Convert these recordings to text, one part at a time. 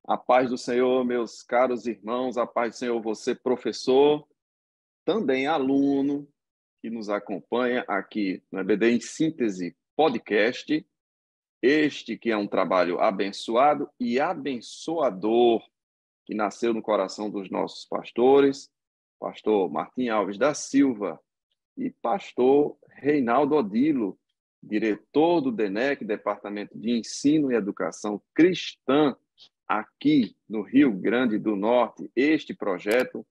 A paz do Senhor, meus caros irmãos, a paz do Senhor, você, professor, também aluno, que nos acompanha aqui no EBD em Síntese Podcast, este que é um trabalho abençoado e abençoador, que nasceu no coração dos nossos pastores, pastor Martim Alves da Silva e pastor Reinaldo Odilo, diretor do DENEC, Departamento de Ensino e Educação Cristã, aqui no Rio Grande do Norte. Este projeto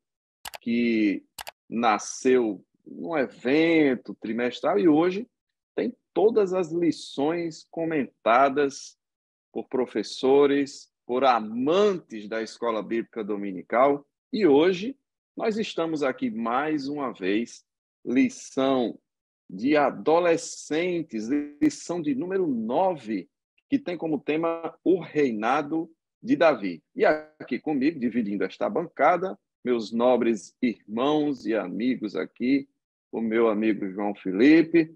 que nasceu num evento trimestral e hoje tem todas as lições comentadas por professores, por amantes da Escola Bíblica Dominical. E hoje nós estamos aqui mais uma vez, lição de adolescentes, lição de número 9, que tem como tema o reinado de Davi. E aqui comigo, dividindo esta bancada, meus nobres irmãos e amigos aqui, o meu amigo João Felipe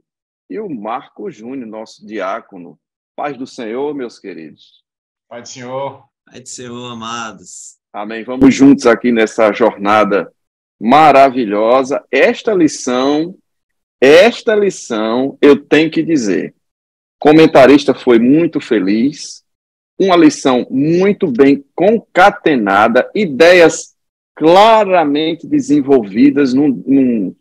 e o Marco Júnior, nosso diácono. Paz do Senhor, meus queridos. Pai do Senhor. Pai do Senhor, amados. Amém. Vamos juntos aqui nessa jornada maravilhosa. Esta lição, eu tenho que dizer, o comentarista foi muito feliz, uma lição muito bem concatenada, ideias claramente desenvolvidas num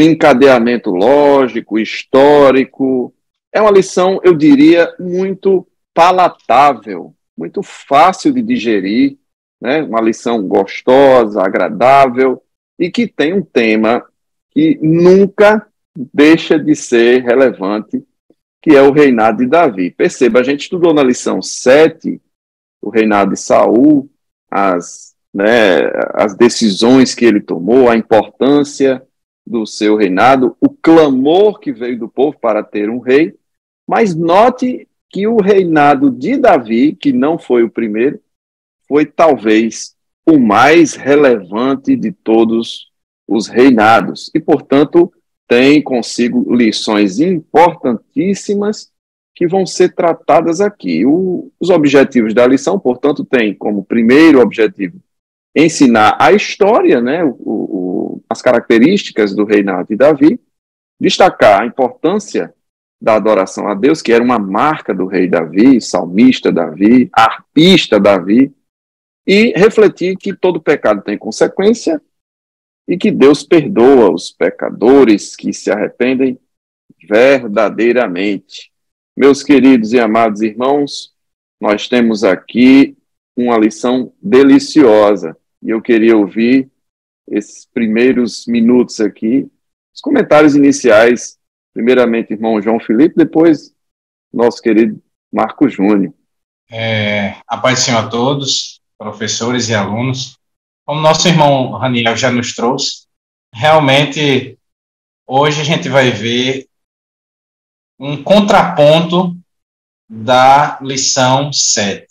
encadeamento lógico, histórico. É uma lição, eu diria, muito palatável, muito fácil de digerir, né? Uma lição gostosa, agradável e que tem um tema que nunca deixa de ser relevante, que é o reinado de Davi. Perceba, a gente estudou na lição 7 o reinado de Saul, as decisões que ele tomou, a importância do seu reinado, o clamor que veio do povo para ter um rei, mas note que o reinado de Davi, que não foi o primeiro, foi talvez o mais relevante de todos os reinados e, portanto, tem consigo lições importantíssimas que vão ser tratadas aqui. Os objetivos da lição, portanto, tem como primeiro objetivo ensinar a história, né, as características do reinado de Davi, destacar a importância da adoração a Deus, que era uma marca do rei Davi, salmista Davi, arpista Davi, e refletir que todo pecado tem consequência e que Deus perdoa os pecadores que se arrependem verdadeiramente. Meus queridos e amados irmãos, nós temos aqui uma lição deliciosa e eu queria ouvir esses primeiros minutos aqui, os comentários iniciais, primeiramente irmão João Felipe, depois nosso querido Marco Júnior. A paz do Senhor a todos, professores e alunos. Como nosso irmão Raniel já nos trouxe, realmente hoje a gente vai ver um contraponto da lição 7.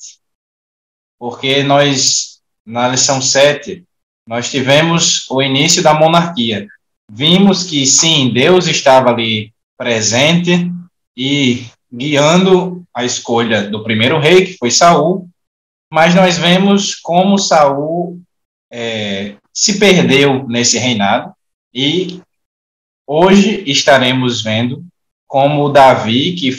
Porque nós, na lição 7, nós tivemos o início da monarquia. Vimos que, sim, Deus estava ali presente e guiando a escolha do primeiro rei, que foi Saul, mas nós vemos como Saul se perdeu nesse reinado e hoje estaremos vendo como Davi, que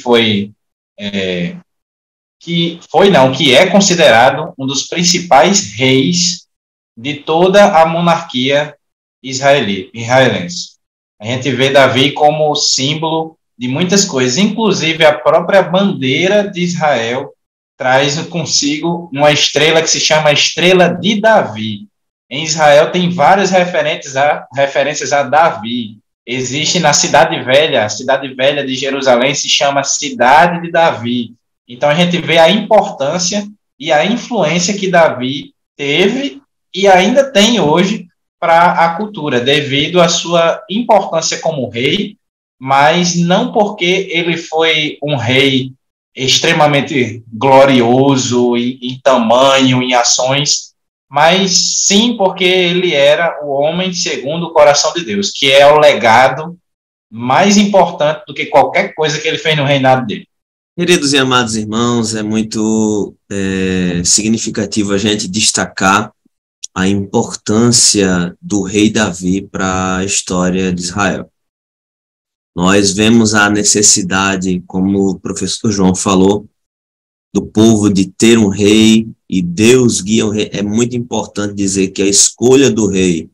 é considerado um dos principais reis de toda a monarquia israelense. A gente vê Davi como símbolo de muitas coisas, inclusive a própria bandeira de Israel traz consigo uma estrela que se chama Estrela de Davi. Em Israel tem várias referências a Davi. Existe na Cidade Velha, a Cidade Velha de Jerusalém se chama Cidade de Davi. Então a gente vê a importância e a influência que Davi teve e ainda tem hoje para a cultura, devido à sua importância como rei, mas não porque ele foi um rei extremamente glorioso em tamanho, em ações, mas sim porque ele era o homem segundo o coração de Deus, que é o legado mais importante do que qualquer coisa que ele fez no reinado dele. Queridos e amados irmãos, é muito significativo a gente destacar a importância do rei Davi para a história de Israel. Nós vemos a necessidade, como o professor João falou, do povo de ter um rei, e Deus guia o rei. É muito importante dizer que a escolha do rei,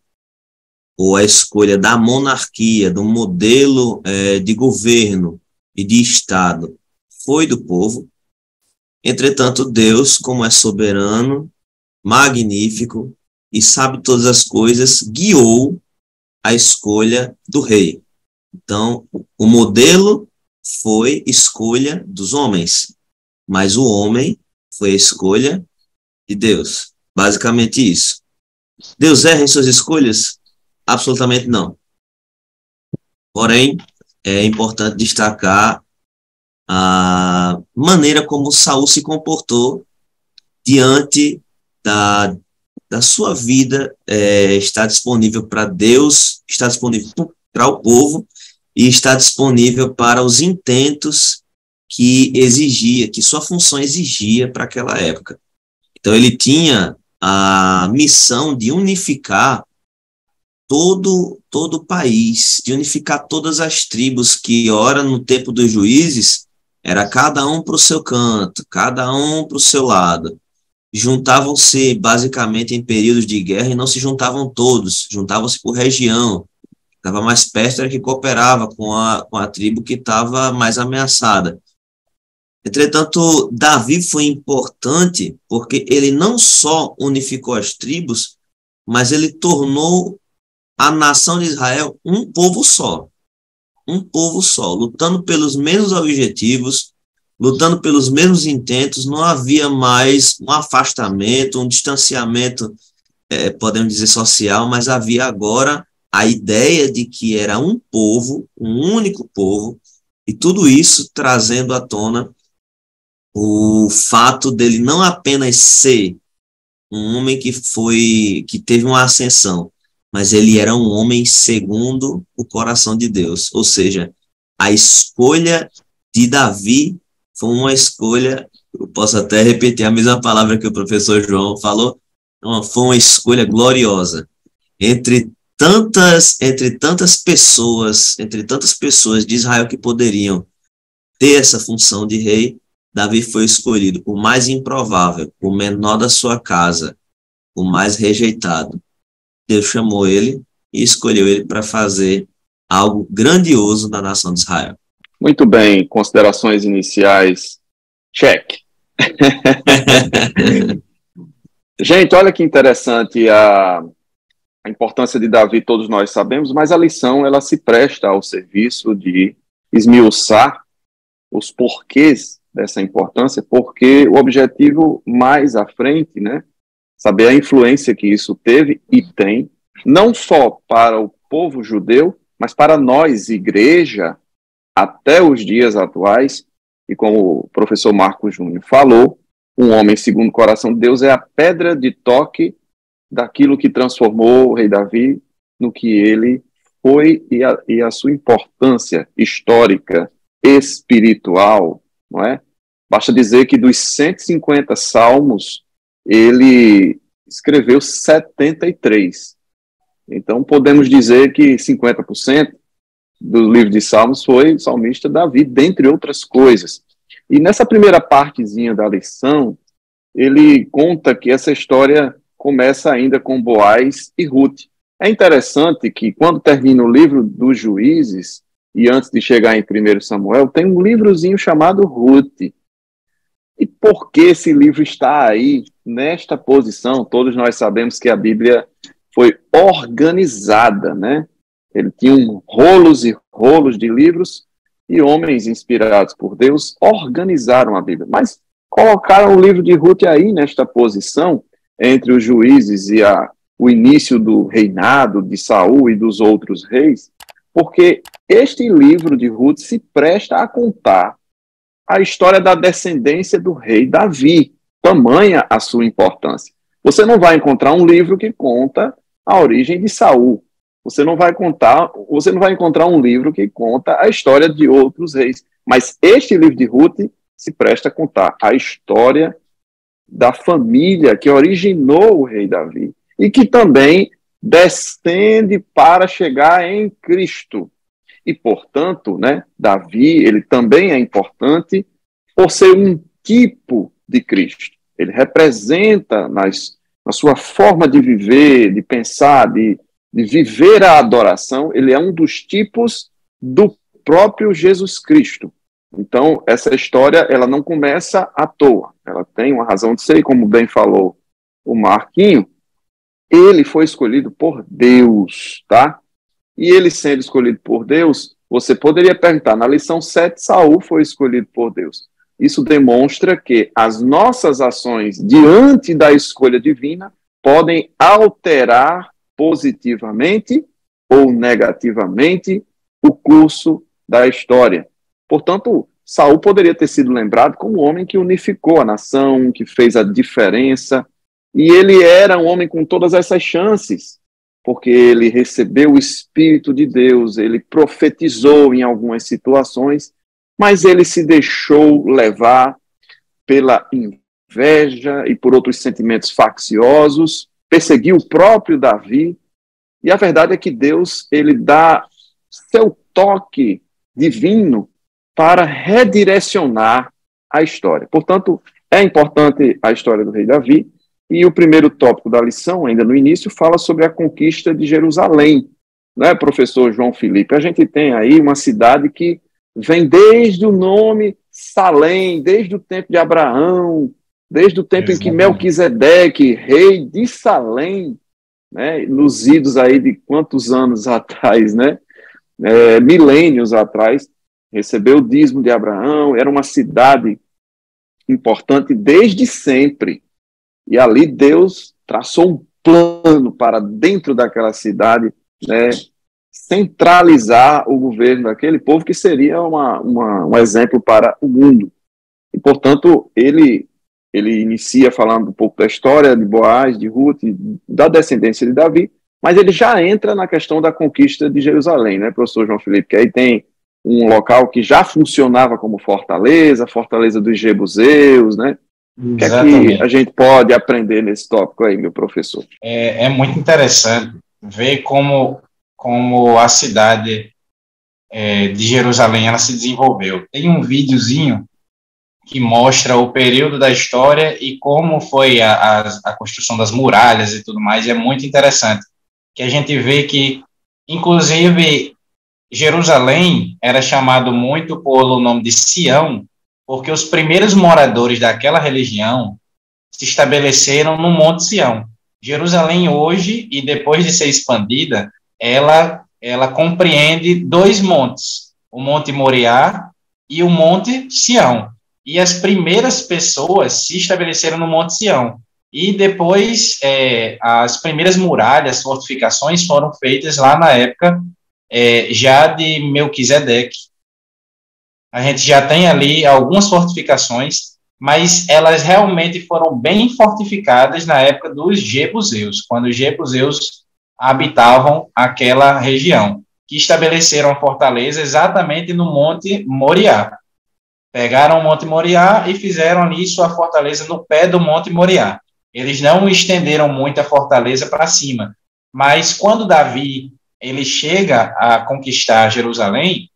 ou a escolha da monarquia, do modelo de governo e de Estado, foi do povo. Entretanto, Deus, como é soberano, magnífico e sabe todas as coisas, guiou a escolha do rei. Então, o modelo foi escolha dos homens, mas o homem foi a escolha de Deus. Basicamente isso. Deus erra em suas escolhas? Absolutamente não. Porém, é importante destacar a maneira como Saul se comportou diante da sua vida. Está disponível para Deus, está disponível para o povo e está disponível para os intentos que sua função exigia para aquela época. Então ele tinha a missão de unificar todo o país, de unificar todas as tribos que, ora, no tempo dos juízes, era cada um para o seu canto, cada um para o seu lado. Juntavam-se basicamente em períodos de guerra e não se juntavam todos, juntavam-se por região. Estava mais perto era que cooperava com a tribo que estava mais ameaçada. Entretanto, Davi foi importante porque ele não só unificou as tribos, mas ele tornou a nação de Israel um povo só, lutando pelos mesmos objetivos, lutando pelos mesmos intentos. Não havia mais um afastamento, um distanciamento, podemos dizer, social, mas havia agora a ideia de que era um povo, um único povo, e tudo isso trazendo à tona o fato dele não apenas ser um homem que teve uma ascensão, mas ele era um homem segundo o coração de Deus. Ou seja, a escolha de Davi foi uma escolha, eu posso até repetir a mesma palavra que o professor João falou, foi uma escolha gloriosa. Entre tantas pessoas de Israel que poderiam ter essa função de rei, Davi foi escolhido, o mais improvável, o menor da sua casa, o mais rejeitado. Deus chamou ele e escolheu ele para fazer algo grandioso na nação de Israel. Muito bem, considerações iniciais, check. Gente, olha que interessante a importância de Davi, todos nós sabemos, mas a lição ela se presta ao serviço de esmiuçar os porquês dessa importância, porque o objetivo mais à frente, né, saber a influência que isso teve e tem, não só para o povo judeu, mas para nós, igreja, até os dias atuais. E como o professor Marcos Júnior falou, um homem segundo o coração de Deus é a pedra de toque daquilo que transformou o rei Davi no que ele foi e a sua importância histórica, espiritual, não é? Basta dizer que dos 150 salmos, ele escreveu 73. Então, podemos dizer que 50% do livro de Salmos foi o salmista Davi, dentre outras coisas. E nessa primeira partezinha da lição, ele conta que essa história começa ainda com Boaz e Ruth. É interessante que, quando termina o livro dos Juízes, e antes de chegar em 1 Samuel, tem um livrozinho chamado Ruth. E por que esse livro está aí, nesta posição? Todos nós sabemos que a Bíblia foi organizada, né? Ele tinha rolos e rolos de livros, e homens inspirados por Deus organizaram a Bíblia. Mas colocaram o livro de Ruth aí, nesta posição, entre os juízes e o início do reinado de Saul e dos outros reis, porque este livro de Ruth se presta a contar a história da descendência do rei Davi, tamanha a sua importância. Você não vai encontrar um livro que conta a origem de Saul. Você não vai encontrar um livro que conta a história de outros reis. Mas este livro de Ruth se presta a contar a história da família que originou o rei Davi e que também descende para chegar em Cristo. E, portanto, né, Davi, ele também é importante por ser um tipo de Cristo. Ele representa na sua forma de viver, de pensar, de viver a adoração, ele é um dos tipos do próprio Jesus Cristo. Então, essa história, ela não começa à toa. Ela tem uma razão de ser, como bem falou o Marquinho, ele foi escolhido por Deus, tá? E ele sendo escolhido por Deus, você poderia perguntar, na lição 7, Saul foi escolhido por Deus. Isso demonstra que as nossas ações diante da escolha divina podem alterar positivamente ou negativamente o curso da história. Portanto, Saul poderia ter sido lembrado como um homem que unificou a nação, que fez a diferença, e ele era um homem com todas essas chances, porque ele recebeu o Espírito de Deus, ele profetizou em algumas situações, mas ele se deixou levar pela inveja e por outros sentimentos facciosos, perseguiu o próprio Davi, e a verdade é que Deus, ele dá seu toque divino para redirecionar a história. Portanto, é importante a história do rei Davi, e o primeiro tópico da lição, ainda no início, fala sobre a conquista de Jerusalém, né, professor João Felipe? A gente tem aí uma cidade que vem desde o nome Salém, desde o tempo de Abraão, desde o tempo em que Melquisedeque, rei de Salém, né, nos idos aí de quantos anos atrás, né, milênios atrás, recebeu o dízimo de Abraão, era uma cidade importante desde sempre. E ali Deus traçou um plano para dentro daquela cidade, né, centralizar o governo daquele povo, que seria um exemplo para o mundo. E, portanto, ele inicia falando um pouco da história de Boaz, de Ruth, da descendência de Davi, mas ele já entra na questão da conquista de Jerusalém, né, professor João Felipe? Que aí tem um local que já funcionava como fortaleza, fortaleza dos jebuseus, né? O que é que a gente pode aprender nesse tópico aí, meu professor? É muito interessante ver como a cidade de Jerusalém ela se desenvolveu. Tem um videozinho que mostra o período da história e como foi a construção das muralhas e tudo mais, e é muito interessante, que a gente vê que, inclusive, Jerusalém era chamado muito pelo nome de Sião, porque os primeiros moradores daquela religião se estabeleceram no Monte Sião. Jerusalém hoje, e depois de ser expandida, ela compreende dois montes, o Monte Moriá e o Monte Sião. E as primeiras pessoas se estabeleceram no Monte Sião. E depois, as primeiras muralhas, fortificações foram feitas lá na época já de Melquisedeque. A gente já tem ali algumas fortificações, mas elas realmente foram bem fortificadas na época dos jebuseus, quando os jebuseus habitavam aquela região, que estabeleceram a fortaleza exatamente no Monte Moriá. Pegaram o Monte Moriá e fizeram ali sua fortaleza no pé do Monte Moriá. Eles não estenderam muito a fortaleza para cima, mas quando Davi ele chega a conquistar Jerusalém,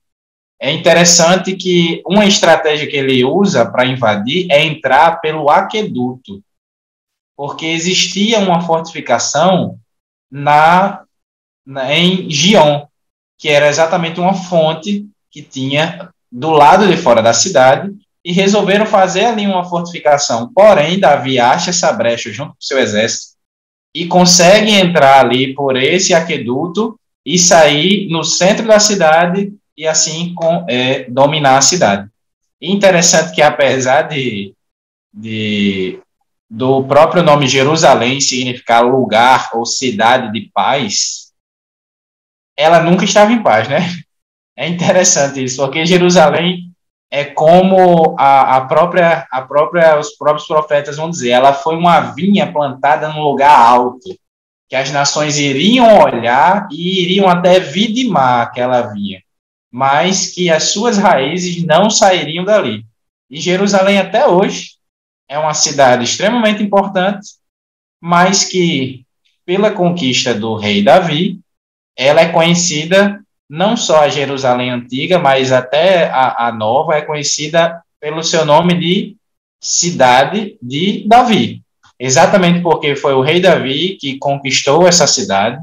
é interessante que uma estratégia que ele usa para invadir é entrar pelo aqueduto, porque existia uma fortificação em Gion, que era exatamente uma fonte que tinha do lado de fora da cidade, e resolveram fazer ali uma fortificação. Porém, Davi acha essa brecha junto com o seu exército e consegue entrar ali por esse aqueduto e sair no centro da cidade e assim dominar a cidade. Interessante que, apesar do próprio nome Jerusalém significar lugar ou cidade de paz, ela nunca estava em paz, né? É interessante isso, porque Jerusalém é como os próprios profetas vão dizer, ela foi uma vinha plantada num lugar alto, que as nações iriam olhar e iriam até vidimar aquela vinha, mas que as suas raízes não sairiam dali. E Jerusalém, até hoje, é uma cidade extremamente importante, mas que, pela conquista do rei Davi, ela é conhecida, não só a Jerusalém antiga, mas até a nova, é conhecida pelo seu nome de Cidade de Davi. Exatamente porque foi o rei Davi que conquistou essa cidade,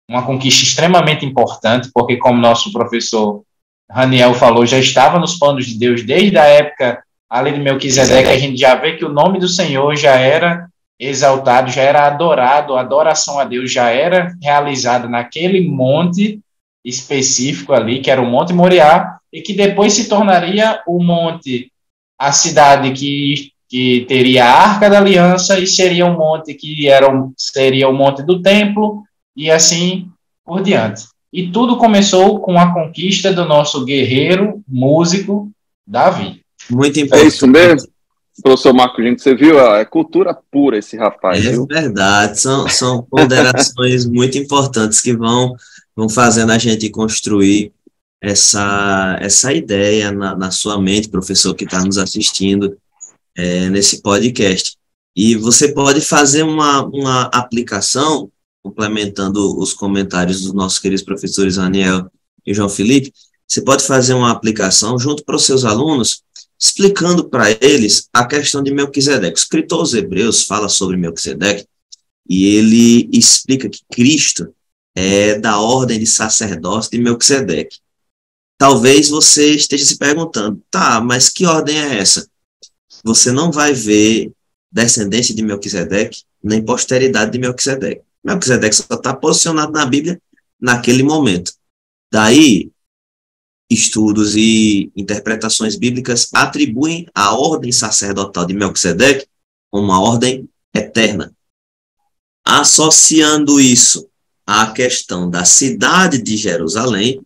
uma conquista extremamente importante, porque, como nosso professor Raniel falou, já estava nos planos de Deus desde a época ali de Melquisedeque. A gente já vê que o nome do Senhor já era exaltado, já era adorado, a adoração a Deus já era realizada naquele monte específico ali, que era o Monte Moriá, e que depois se tornaria o monte, a cidade que teria a Arca da Aliança, e seria um monte que seria o monte do templo, e assim por diante. E tudo começou com a conquista do nosso guerreiro, músico, Davi. Muito importante. É isso mesmo, professor Marco Gino, você viu? É cultura pura esse rapaz, É viu? verdade, são ponderações muito importantes que vão fazendo a gente construir essa ideia na sua mente, professor que está nos assistindo nesse podcast. E você pode fazer uma aplicação, complementando os comentários dos nossos queridos professores Raniel e João Felipe, você pode fazer uma aplicação junto para os seus alunos, explicando para eles a questão de Melquisedeque. O escritor aos Hebreus fala sobre Melquisedeque e ele explica que Cristo é da ordem de sacerdócio de Melquisedeque. Talvez você esteja se perguntando, tá, mas que ordem é essa? Você não vai ver descendência de Melquisedeque, nem posteridade de Melquisedeque. Melquisedeque só está posicionado na Bíblia naquele momento. Daí, estudos e interpretações bíblicas atribuem a ordem sacerdotal de Melquisedeque como uma ordem eterna. Associando isso à questão da cidade de Jerusalém,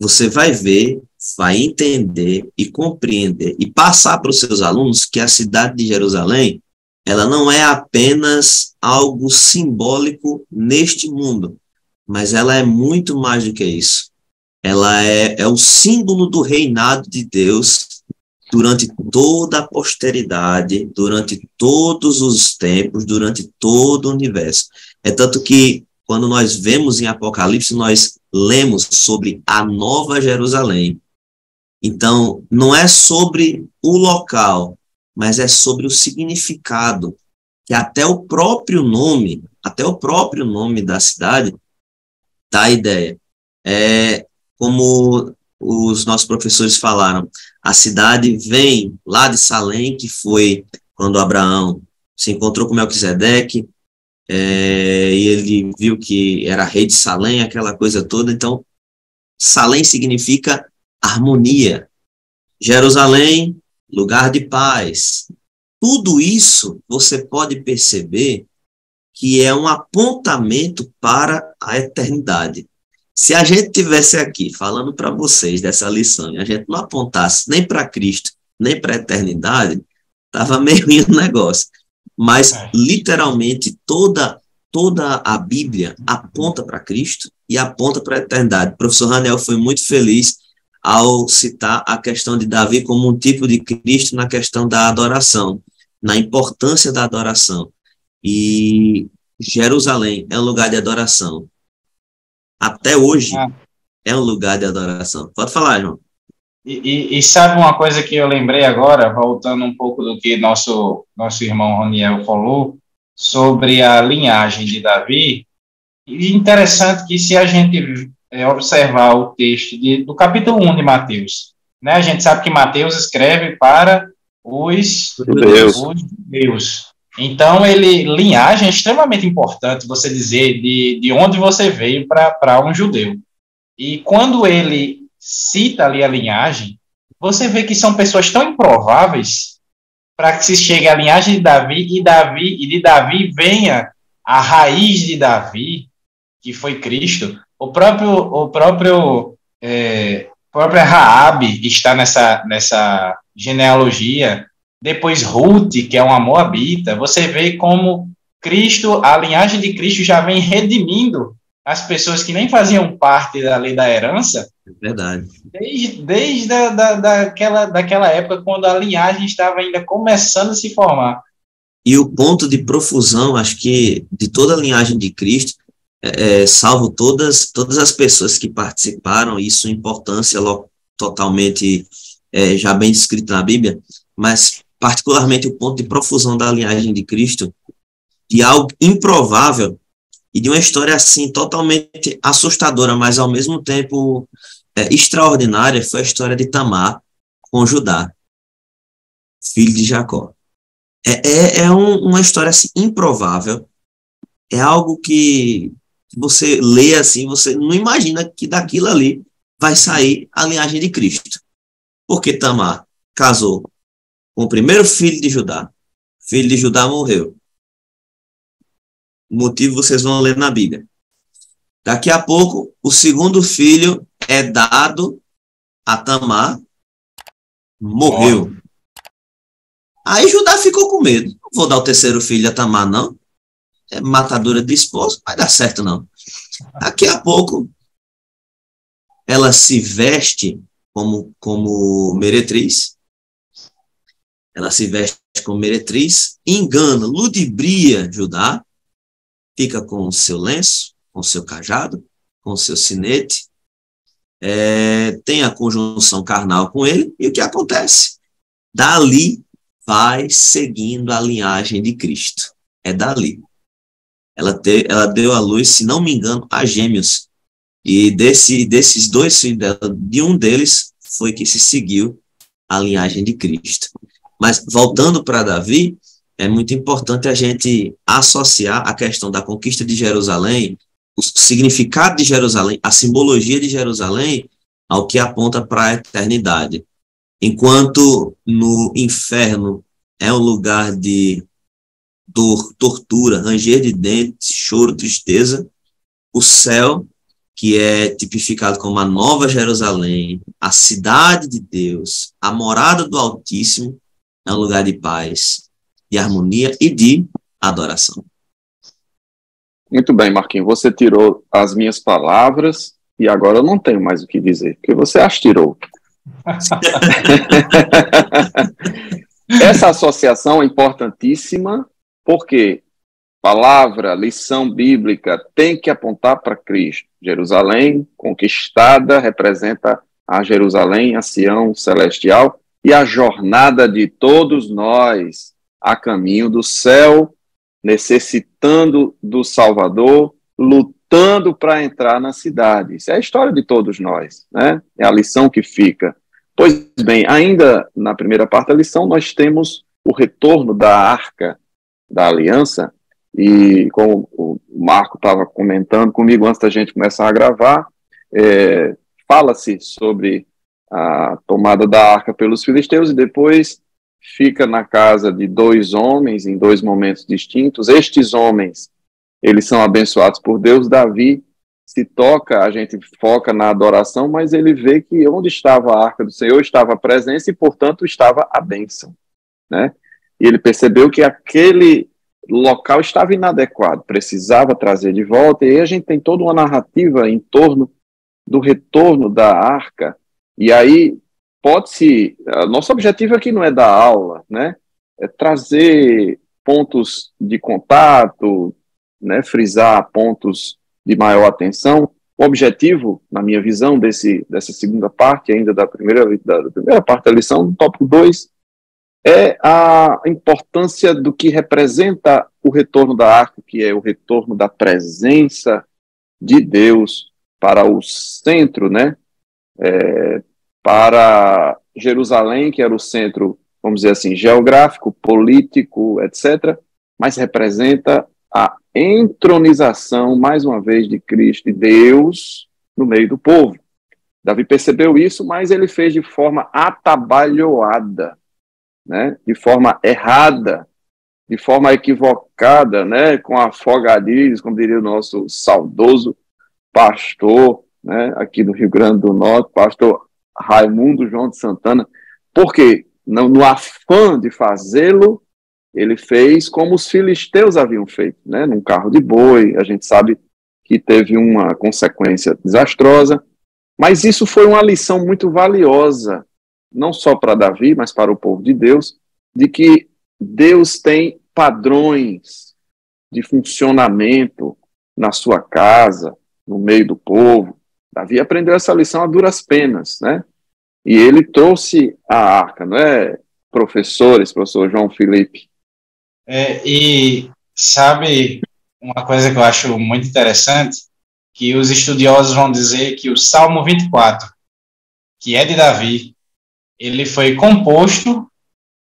você vai ver, vai entender e compreender e passar para os seus alunos que a cidade de Jerusalém, ela não é apenas algo simbólico neste mundo, mas ela é muito mais do que isso. Ela é o símbolo do reinado de Deus durante toda a posteridade, durante todos os tempos, durante todo o universo. É tanto que, quando nós vemos em Apocalipse, nós lemos sobre a Nova Jerusalém. Então, não é sobre o local, mas é sobre o significado, que até o próprio nome da cidade dá a ideia. Como os nossos professores falaram, a cidade vem lá de Salém, que foi quando Abraão se encontrou com Melquisedeque, e ele viu que era rei de Salém, aquela coisa toda. Então, Salém significa harmonia. Jerusalém, lugar de paz. Tudo isso você pode perceber que é um apontamento para a eternidade. Se a gente tivesse aqui falando para vocês dessa lição e a gente não apontasse nem para Cristo, nem para a eternidade, estava meio ruim o negócio. Mas, literalmente, toda a Bíblia aponta para Cristo e aponta para a eternidade. O professor Raniel foi muito feliz ao citar a questão de Davi como um tipo de Cristo na questão da adoração, na importância da adoração. E Jerusalém é um lugar de adoração. Até hoje é um lugar de adoração. Pode falar, João. E sabe uma coisa que eu lembrei agora, voltando um pouco do que nosso irmão Raniel falou, sobre a linhagem de Davi? E interessante que, se a gente observar o texto do capítulo 1 de Mateus, né, a gente sabe que Mateus escreve para os judeus. Então, linhagem é extremamente importante você dizer de onde você veio para um judeu. E quando ele cita ali a linhagem, você vê que são pessoas tão improváveis para que se chegue à linhagem de Davi, e de Davi venha a raiz de Davi, que foi Cristo. O próprio Raabe está nessa genealogia. Depois Ruth, que é uma moabita. Você vê como Cristo, a linhagem de Cristo já vem redimindo as pessoas que nem faziam parte da lei da herança, É verdade. desde daquela época, quando a linhagem estava ainda começando a se formar. E o ponto de profusão, acho que de toda a linhagem de Cristo, salvo todas as pessoas que participaram, e sua importância totalmente já bem descrita na Bíblia, mas particularmente o ponto de profusão da linhagem de Cristo, de algo improvável e de uma história assim totalmente assustadora, mas ao mesmo tempo extraordinária, foi a história de Tamar com Judá, filho de Jacó. Uma história assim, improvável, é algo que você lê assim, você não imagina que daquilo ali vai sair a linhagem de Cristo. Porque Tamar casou com o primeiro filho de Judá. O filho de Judá morreu. O motivo vocês vão ler na Bíblia. Daqui a pouco, o segundo filho é dado a Tamar, morreu. Aí Judá ficou com medo. Não vou dar o terceiro filho a Tamar, não. É matadora de esposo, não vai dar certo, não. Daqui a pouco, ela se veste como meretriz. Ela se veste como meretriz, engana, ludibria Judá, fica com o seu lenço, com o seu cajado, com o seu sinete, tem a conjunção carnal com ele, e o que acontece? Dali vai seguindo a linhagem de Cristo. É dali. Ela deu à luz, se não me engano, a gêmeos. E desses dois filhos dela, de um deles foi que se seguiu a linhagem de Cristo. Mas, voltando para Davi, é muito importante a gente associar a questão da conquista de Jerusalém, o significado de Jerusalém, a simbologia de Jerusalém, ao que aponta para a eternidade. Enquanto no inferno é um lugar de dor, tortura, ranger de dentes, choro, tristeza, o céu, que é tipificado como a Nova Jerusalém, a cidade de Deus, a morada do Altíssimo, é um lugar de paz, de harmonia e de adoração. Muito bem, Marquinhos, você tirou as minhas palavras e agora eu não tenho mais o que dizer, porque você as tirou. Essa associação é importantíssima porque palavra, lição bíblica tem que apontar para Cristo. Jerusalém conquistada representa a Jerusalém, a Sião celestial, e a jornada de todos nós a caminho do céu, necessitando do Salvador, lutando para entrar na cidade. Isso é a história de todos nós, né? É a lição que fica. Pois bem, ainda na primeira parte da lição, nós temos o retorno da Arca da Aliança, e como o Marco estava comentando comigo antes da gente começar a gravar, fala-se sobre a tomada da Arca pelos filisteus, e depois fica na casa de dois homens, em dois momentos distintos. Estes homens, eles são abençoados por Deus. Davi se toca, a gente foca na adoração, mas ele vê que onde estava a Arca do Senhor estava a presença e, portanto, estava a bênção, né? E ele percebeu que aquele local estava inadequado, precisava trazer de volta, e aí a gente tem toda uma narrativa em torno do retorno da Arca, e aí pode-se, nosso objetivo aqui não é dar aula, né? É trazer pontos de contato, né? Frisar pontos de maior atenção. O objetivo, na minha visão, dessa segunda parte, ainda da primeira parte da lição, do tópico 2, é a importância do que representa o retorno da Arca, que é o retorno da presença de Deus para o centro, né? Para Jerusalém, que era o centro, vamos dizer assim, geográfico, político, etc., mas representa a entronização, mais uma vez, de Cristo e Deus no meio do povo. Davi percebeu isso, mas ele fez de forma atabalhoada, né? De forma errada, de forma equivocada, né? Com afogadilhos, como diria o nosso saudoso pastor, né? Aqui do Rio Grande do Norte, pastor Raimundo João de Santana, porque no afã de fazê-lo, ele fez como os filisteus haviam feito, né? Num carro de boi. A gente sabe que teve uma consequência desastrosa, mas isso foi uma lição muito valiosa, não só para Davi, mas para o povo de Deus, de que Deus tem padrões de funcionamento na sua casa, no meio do povo. Davi aprendeu essa lição a duras penas, né? E ele trouxe a arca, não é, professor João Felipe? E sabe uma coisa que eu acho muito interessante, que os estudiosos vão dizer que o Salmo 24, que é de Davi, ele foi composto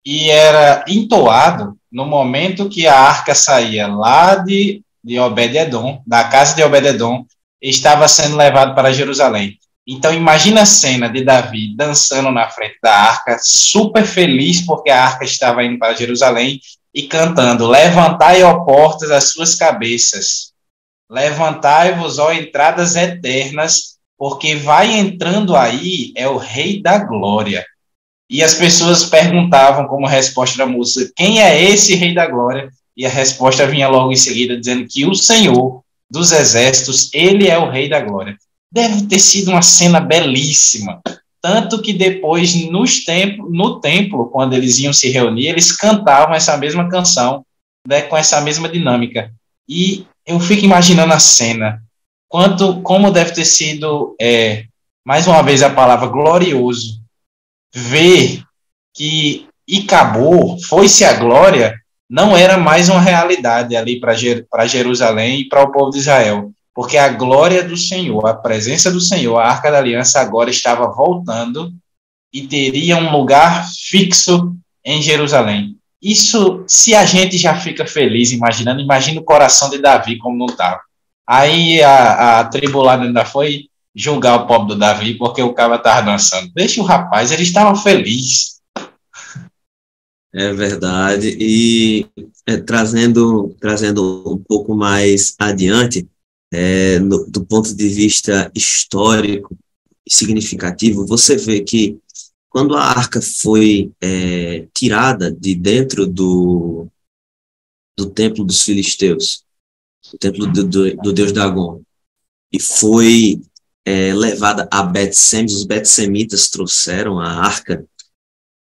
e era entoado no momento que a arca saía lá de Obed-edom, da casa de Obed-edom, e estava sendo levado para Jerusalém. Então, imagina a cena de Davi dançando na frente da arca, super feliz porque a arca estava indo para Jerusalém, e cantando: levantai, ó portas, as suas cabeças, levantai-vos, ó entradas eternas, porque vai entrando aí é o Rei da Glória. E as pessoas perguntavam, como resposta da música, quem é esse Rei da Glória? E a resposta vinha logo em seguida, dizendo que o Senhor dos Exércitos, ele é o Rei da Glória. Deve ter sido uma cena belíssima. Tanto que depois, no templo, quando eles iam se reunir, eles cantavam essa mesma canção, né, com essa mesma dinâmica. E eu fico imaginando a cena. Como deve ter sido, mais uma vez a palavra, glorioso, ver que acabou, foi-se a glória, não era mais uma realidade ali para Jerusalém e para o povo de Israel, porque a glória do Senhor, a presença do Senhor, a Arca da Aliança agora estava voltando e teria um lugar fixo em Jerusalém. Isso, se a gente já fica feliz imaginando, imagina o coração de Davi como não estava. Aí a tribulada ainda foi julgar o pobre do Davi porque o cara estava dançando. Deixa o rapaz, ele estava feliz. É verdade. E trazendo um pouco mais adiante, do ponto de vista histórico e significativo, você vê que quando a arca foi tirada de dentro do templo dos filisteus, o templo do deus Dagon, e foi levada a Bet-Semes, os Bet-Semitas trouxeram a arca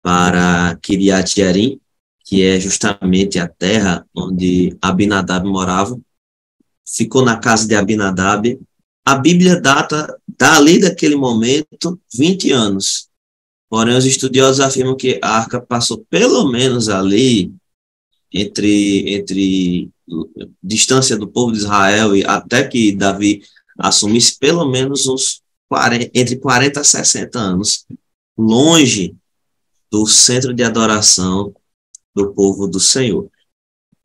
para Kiriat Jearim, que é justamente a terra onde Abinadab morava. Ficou na casa de Abinadab. A Bíblia data dali daquele momento 20 anos. Porém, os estudiosos afirmam que a arca passou pelo menos ali entre distância do povo de Israel e até que Davi assumisse pelo menos entre 40 a 60 anos, longe do centro de adoração do povo do Senhor.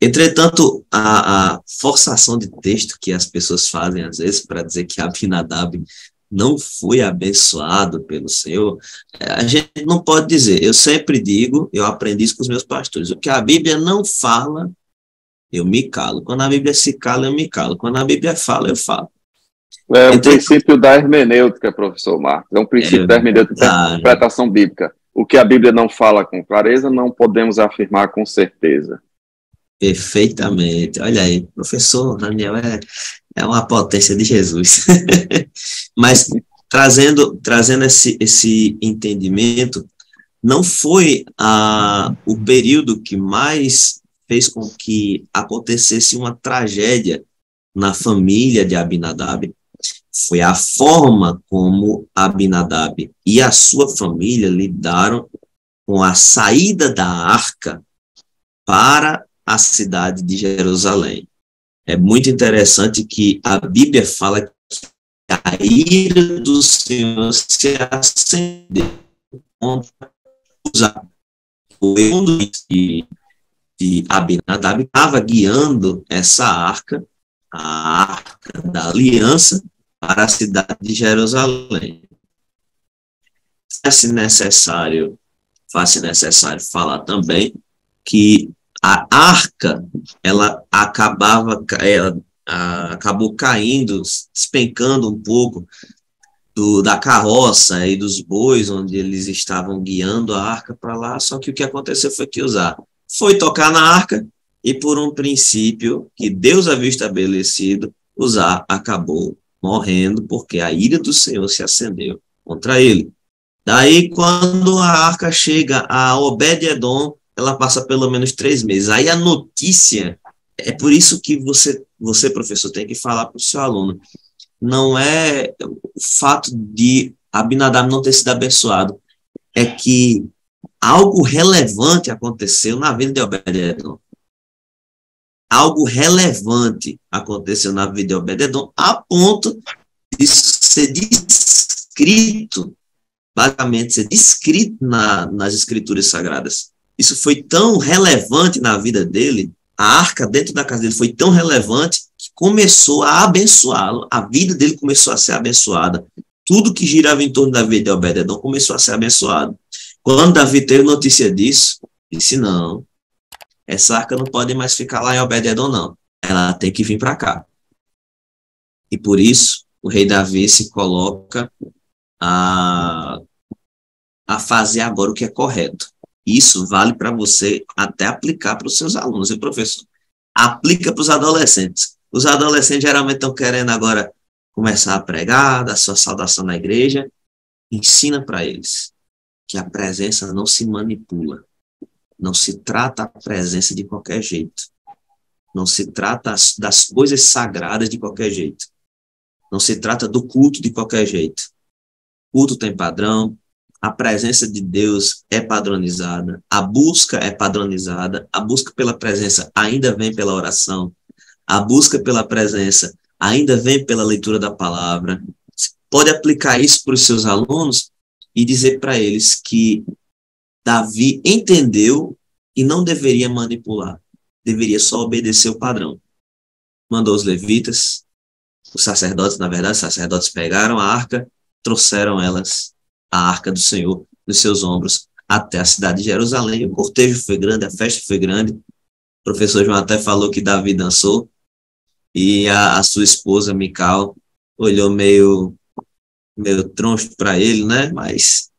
Entretanto, a forçação de texto que as pessoas fazem, às vezes, para dizer que Abinadab não foi abençoado pelo Senhor, a gente não pode dizer. Eu sempre digo, eu aprendi isso com os meus pastores, o que a Bíblia não fala, eu me calo. Quando a Bíblia se cala, eu me calo. Quando a Bíblia fala, eu falo. É um princípio da hermenêutica, professor Marcos. É um princípio da hermenêutica da interpretação bíblica. O que a Bíblia não fala com clareza, não podemos afirmar com certeza. Perfeitamente. Olha aí, professor Daniel é uma potência de Jesus. Mas trazendo esse entendimento, não foi o período que mais fez com que acontecesse uma tragédia na família de Abinadab. Foi a forma como Abinadab e a sua família lidaram com a saída da arca para a cidade de Jerusalém. É muito interessante que a Bíblia fala que a ira do Senhor se acendeu contra os de Abinadab, estava guiando essa arca, a arca da aliança, para a cidade de Jerusalém. Faz-se necessário falar também que a arca, ela acabou caindo, despencando um pouco da carroça e dos bois, onde eles estavam guiando a arca para lá, só que o que aconteceu foi que Uzá foi tocar na arca e por um princípio que Deus havia estabelecido, Uzá acabou morrendo porque a ira do Senhor se acendeu contra ele. Daí, quando a arca chega a Obed-edom, ela passa pelo menos 3 meses. Aí a notícia, é por isso que você professor, tem que falar para o seu aluno. Não é o fato de Abinadab não ter sido abençoado, é que algo relevante aconteceu na vida de Obed-edom. Algo relevante aconteceu na vida de Obed-edom a ponto de ser descrito, basicamente ser descrito nas escrituras sagradas. Isso foi tão relevante na vida dele, a arca dentro da casa dele foi tão relevante que começou a abençoá-lo, a vida dele começou a ser abençoada. Tudo que girava em torno da vida de Obed-edom começou a ser abençoado. Quando Davi teve notícia disso, disse, não, essa arca não pode mais ficar lá em Obed-edom, não. Ela tem que vir para cá. E por isso, o rei Davi se coloca a fazer agora o que é correto. Isso vale para você até aplicar para os seus alunos. E professor, aplica para os adolescentes. Os adolescentes geralmente estão querendo agora começar a pregar, dar sua saudação na igreja. Ensina para eles que a presença não se manipula. Não se trata a presença de qualquer jeito. Não se trata das coisas sagradas de qualquer jeito. Não se trata do culto de qualquer jeito. O culto tem padrão, a presença de Deus é padronizada, a busca é padronizada, a busca pela presença ainda vem pela oração, a busca pela presença ainda vem pela leitura da palavra. Você pode aplicar isso para os seus alunos e dizer para eles que Davi entendeu e não deveria manipular, deveria só obedecer o padrão. Mandou os levitas, os sacerdotes, na verdade, os sacerdotes pegaram a arca, trouxeram a arca do Senhor nos seus ombros até a cidade de Jerusalém. O cortejo foi grande, a festa foi grande. O professor João até falou que Davi dançou e a sua esposa, Mical, olhou meio troncho para ele, né? Mas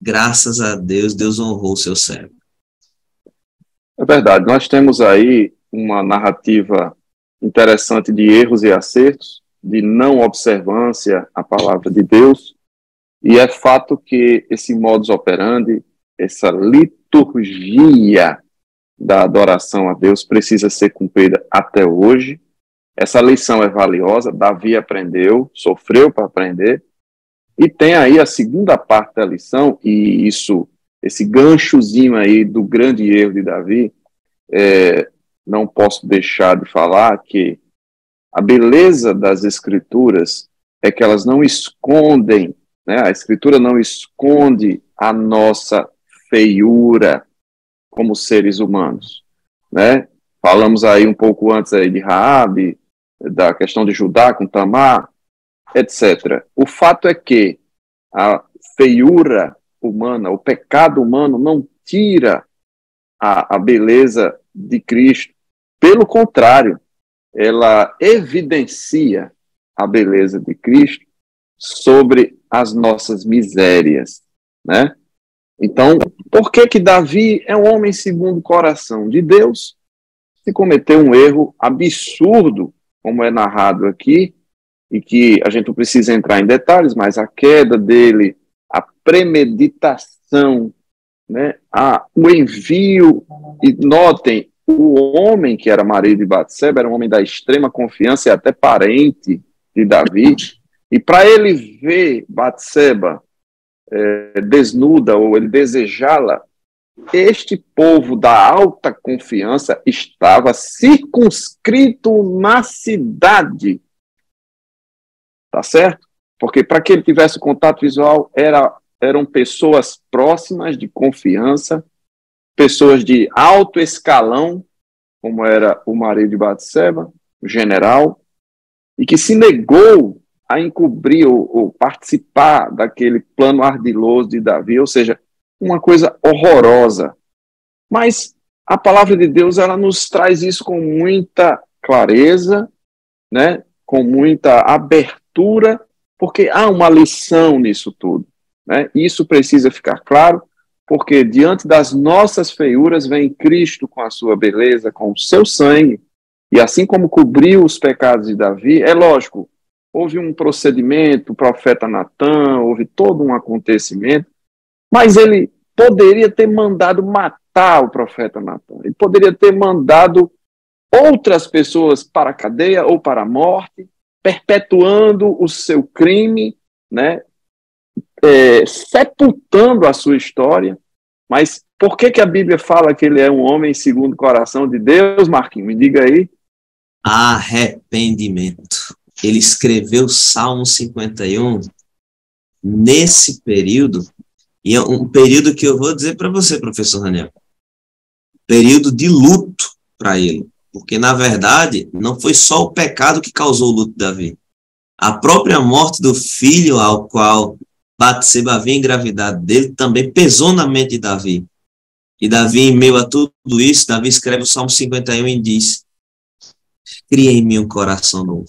graças a Deus, Deus honrou o seu servo. É verdade, nós temos aí uma narrativa interessante de erros e acertos, de não observância à palavra de Deus, e é fato que esse modus operandi, essa liturgia da adoração a Deus precisa ser cumprida até hoje. Essa lição é valiosa, Davi aprendeu, sofreu para aprender, e tem aí a segunda parte da lição, e esse ganchozinho aí do grande erro de Davi, não posso deixar de falar que a beleza das escrituras é que elas não escondem, né? A escritura não esconde a nossa feiura como seres humanos, né? Falamos aí um pouco antes aí de Raabe, da questão de Judá com Tamar, etc. O fato é que a feiura humana, o pecado humano não tira a beleza de Cristo. Pelo contrário, ela evidencia a beleza de Cristo sobre as nossas misérias, né? Então, por que Davi é um homem segundo o coração de Deus se cometeu um erro absurdo, como é narrado aqui, e que a gente não precisa entrar em detalhes, mas a queda dele, a premeditação, né, o envio, e notem, o homem que era marido de Batseba era um homem da extrema confiança e até parente de Davi, e para ele ver Batseba desnuda ou ele desejá-la, este povo da alta confiança estava circunscrito na cidade, tá certo? Porque para que ele tivesse contato visual eram pessoas próximas de confiança, pessoas de alto escalão, como era o marido de Batseba, o general, e que se negou a encobrir ou participar daquele plano ardiloso de Davi, ou seja, uma coisa horrorosa. Mas a palavra de Deus, ela nos traz isso com muita clareza, né? Com muita abertura, porque há uma lição nisso tudo, né? Isso precisa ficar claro, porque diante das nossas feiuras vem Cristo com a sua beleza, com o seu sangue, E assim como cobriu os pecados de Davi, é lógico, houve um procedimento, o profeta Natã, houve todo um acontecimento, mas ele poderia ter mandado matar o profeta Natã. Ele poderia ter mandado outras pessoas para a cadeia ou para a morte, perpetuando o seu crime, né? Sepultando a sua história. Mas por que a Bíblia fala que ele é um homem segundo o coração de Deus, Marquinhos? Me diga aí. Arrependimento. Ele escreveu o Salmo 51 nesse período, e é um período que eu vou dizer para você, professor Raniel, período de luto para ele, porque na verdade não foi só o pecado que causou o luto de Davi. A própria morte do filho ao qual Batseba havia engravidado dele também pesou na mente de Davi. E Davi, em meio a tudo isso, Davi escreve o Salmo 51 e diz: cria em mim um coração novo,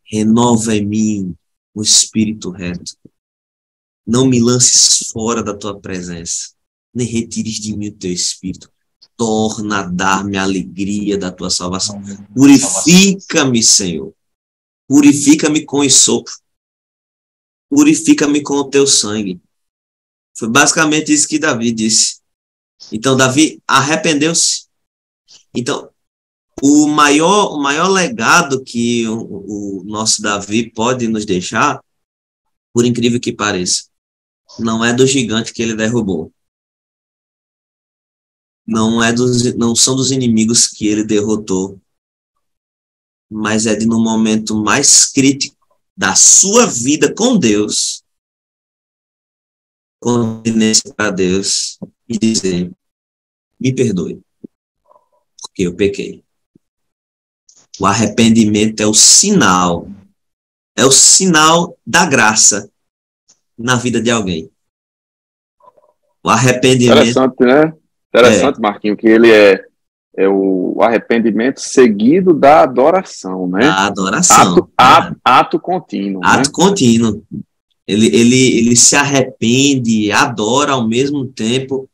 renova em mim o espírito reto, não me lances fora da tua presença, nem retires de mim o teu espírito, torna a dar-me a alegria da tua salvação. Purifica-me, Senhor, purifica-me com o sopro, purifica-me com o teu sangue. Foi basicamente isso que Davi disse. Então Davi arrependeu-se. Então o maior legado que o nosso Davi pode nos deixar, por incrível que pareça, não é do gigante que ele derrubou. Não são dos inimigos que ele derrotou, mas é de no momento mais crítico da sua vida com Deus, continência para Deus e dizer: me perdoe, porque eu pequei. O arrependimento é o sinal da graça na vida de alguém. O arrependimento... Interessante, né? Interessante, Marquinhos, que ele é o arrependimento seguido da adoração, né? Da adoração. Ato contínuo. Ato contínuo. Ele se arrepende, adora ao mesmo tempo,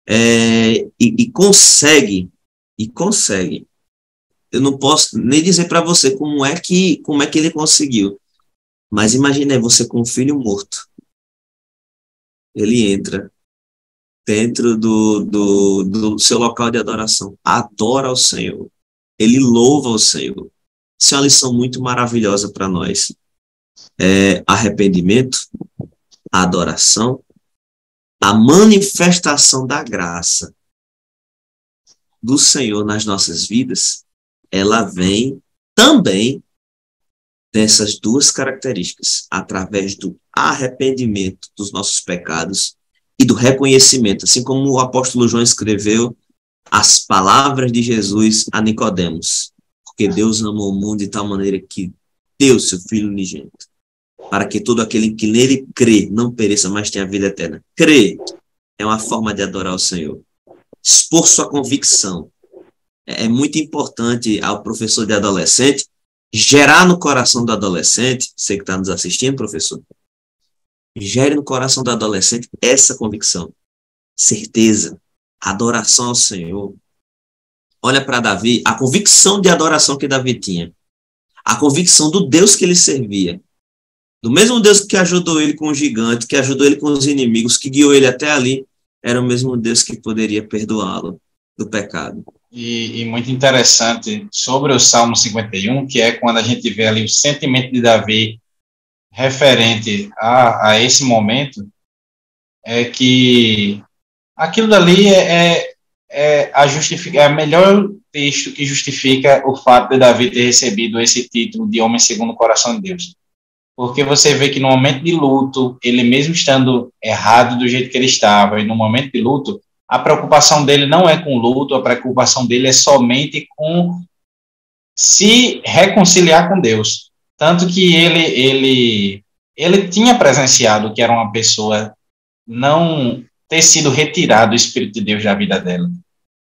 e consegue. Eu não posso nem dizer para você como é que ele conseguiu. Mas imagine você com um filho morto. Ele entra dentro do seu local de adoração, adora ao Senhor, ele louva ao Senhor. Isso é uma lição muito maravilhosa para nós. Arrependimento, adoração, a manifestação da graça do Senhor nas nossas vidas, ela vem também dessas duas características, através do arrependimento dos nossos pecados e do reconhecimento, assim como o apóstolo João escreveu as palavras de Jesus a Nicodemos, porque Deus amou o mundo de tal maneira que deu seu Filho unigênito, para que todo aquele que nele crê não pereça, mas tenha vida eterna. Crer é uma forma de adorar o Senhor, expor sua convicção. É muito importante ao professor de adolescente gerar no coração do adolescente, você que está nos assistindo, professor, gere no coração do adolescente essa convicção, certeza, adoração ao Senhor. Olha para Davi, a convicção de adoração que Davi tinha, a convicção do Deus que ele servia, do mesmo Deus que ajudou ele com o gigante, que ajudou ele com os inimigos, que guiou ele até ali, era o mesmo Deus que poderia perdoá-lo do pecado. E muito interessante sobre o Salmo 51, que é quando a gente vê ali o sentimento de Davi referente a esse momento, é que aquilo dali é a melhor texto que justifica o fato de Davi ter recebido esse título de homem segundo o coração de Deus. Porque você vê que no momento de luto, ele mesmo estando errado do jeito que ele estava, e no momento de luto, a preocupação dele não é com o luto, a preocupação dele é somente com se reconciliar com Deus. Tanto que ele tinha presenciado que era uma pessoa não ter sido retirado o Espírito de Deus da vida dela.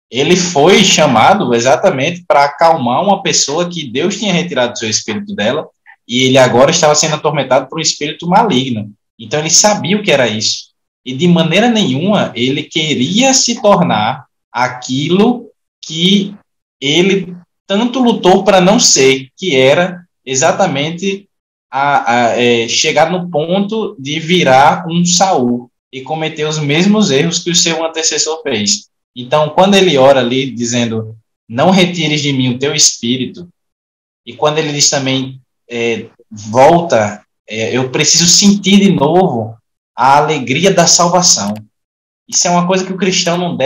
Ele foi chamado exatamente para acalmar uma pessoa que Deus tinha retirado o seu Espírito dela, e ele agora estava sendo atormentado por um espírito maligno. Então ele sabia o que era isso. E de maneira nenhuma ele queria se tornar aquilo que ele tanto lutou para não ser, que era exatamente chegar no ponto de virar um Saul e cometer os mesmos erros que o seu antecessor fez. Então, quando ele ora ali, dizendo, não retires de mim o teu espírito, e quando ele diz também, volta, eu preciso sentir de novo a alegria da salvação. Isso é uma coisa que o cristão não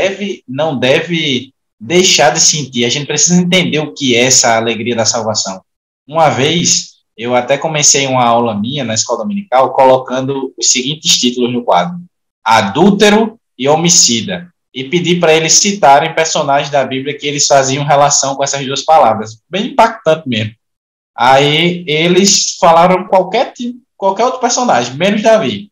deve deixar de sentir. A gente precisa entender o que é essa alegria da salvação. Uma vez, eu até comecei uma aula minha na escola dominical colocando os seguintes títulos no quadro: adúltero e homicida. E pedi para eles citarem personagens da Bíblia que eles faziam relação com essas duas palavras. Bem impactante mesmo. Aí eles falaram qualquer outro personagem, menos Davi.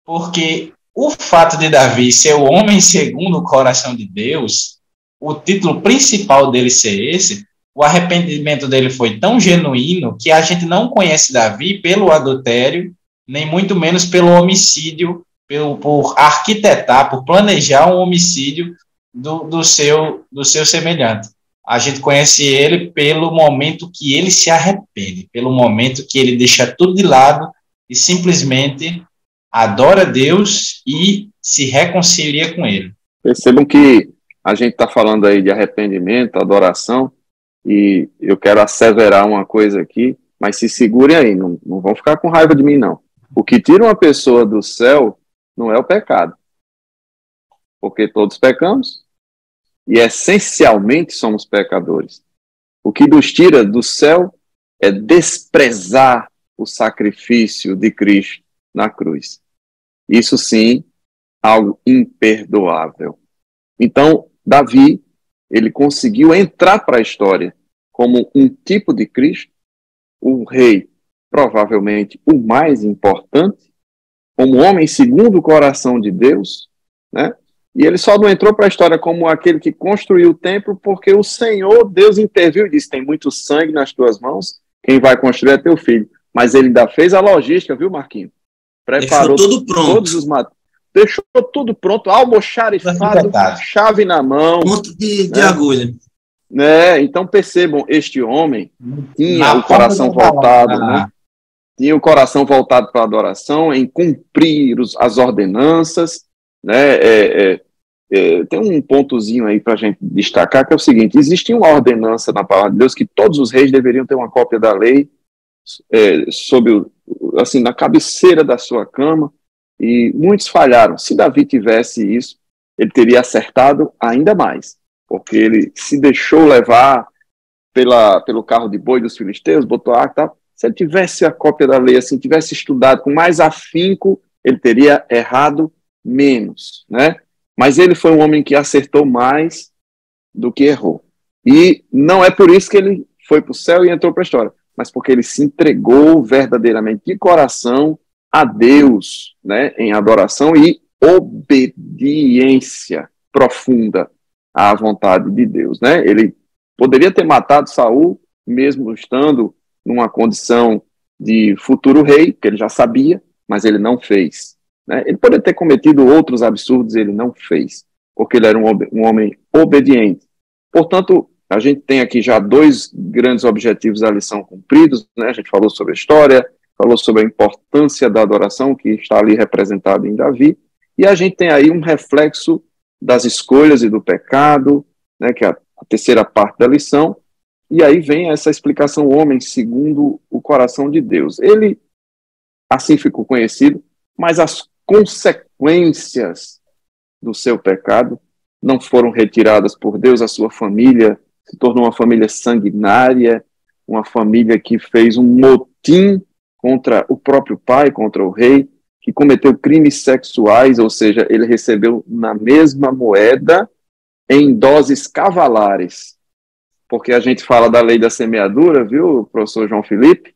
Porque o fato de Davi ser o homem segundo o coração de Deus, o título principal dele ser esse, o arrependimento dele foi tão genuíno que a gente não conhece Davi pelo adultério, nem muito menos pelo homicídio, por arquitetar, por planejar um homicídio do seu semelhante. A gente conhece ele pelo momento que ele se arrepende, pelo momento que ele deixa tudo de lado e simplesmente adora Deus e se reconcilia com ele. Percebam que a gente está falando aí de arrependimento, adoração, e eu quero asseverar uma coisa aqui, mas se segurem aí, não vão ficar com raiva de mim, não. O que tira uma pessoa do céu não é o pecado, porque todos pecamos e essencialmente somos pecadores. O que nos tira do céu é desprezar o sacrifício de Cristo na cruz. Isso sim, algo imperdoável. Então, Davi, ele conseguiu entrar para a história como um tipo de Cristo, o rei, provavelmente o mais importante, como homem segundo o coração de Deus, né? E ele só não entrou para a história como aquele que construiu o templo porque o Senhor, Deus, interviu e disse, tem muito sangue nas tuas mãos, quem vai construir é teu filho. Mas ele ainda fez a logística, viu, Marquinhos? Preparou tudo pronto. Todos os deixou tudo pronto, almoxarifado, chave na mão. Ponto de agulha. Então percebam, este homem tinha o coração voltado, né? Tinha o coração voltado para a adoração, em cumprir as ordenanças, né? Tem um pontozinho aí para a gente destacar, que é o seguinte: existe uma ordenança na palavra de Deus que todos os reis deveriam ter uma cópia da lei assim, na cabeceira da sua cama, e muitos falharam. Se Davi tivesse isso, ele teria acertado ainda mais, porque ele se deixou levar pelo carro de boi dos filisteus, botou a arca e tal. Se ele tivesse a cópia da lei, assim, tivesse estudado com mais afinco, ele teria errado menos, né? Mas ele foi um homem que acertou mais do que errou. E não é por isso que ele foi para o céu e entrou para a história, mas porque ele se entregou verdadeiramente de coração a Deus, né, em adoração e obediência profunda à vontade de Deus, né? Ele poderia ter matado Saul, mesmo estando numa condição de futuro rei, que ele já sabia, mas ele não fez, né? Ele poderia ter cometido outros absurdos, ele não fez, porque ele era um homem obediente. Portanto, a gente tem aqui já 2 grandes objetivos da lição cumpridos, né? A gente falou sobre a história, falou sobre a importância da adoração, que está ali representada em Davi, e a gente tem aí um reflexo das escolhas e do pecado, né, que é a terceira parte da lição, e aí vem essa explicação: o homem segundo o coração de Deus. Ele, assim ficou conhecido, mas as consequências do seu pecado não foram retiradas por Deus. A sua família se tornou uma família sanguinária, uma família que fez um motim contra o próprio pai, contra o rei, que cometeu crimes sexuais, ou seja, ele recebeu na mesma moeda, em doses cavalares. Porque a gente fala da lei da semeadura, viu, professor João Felipe,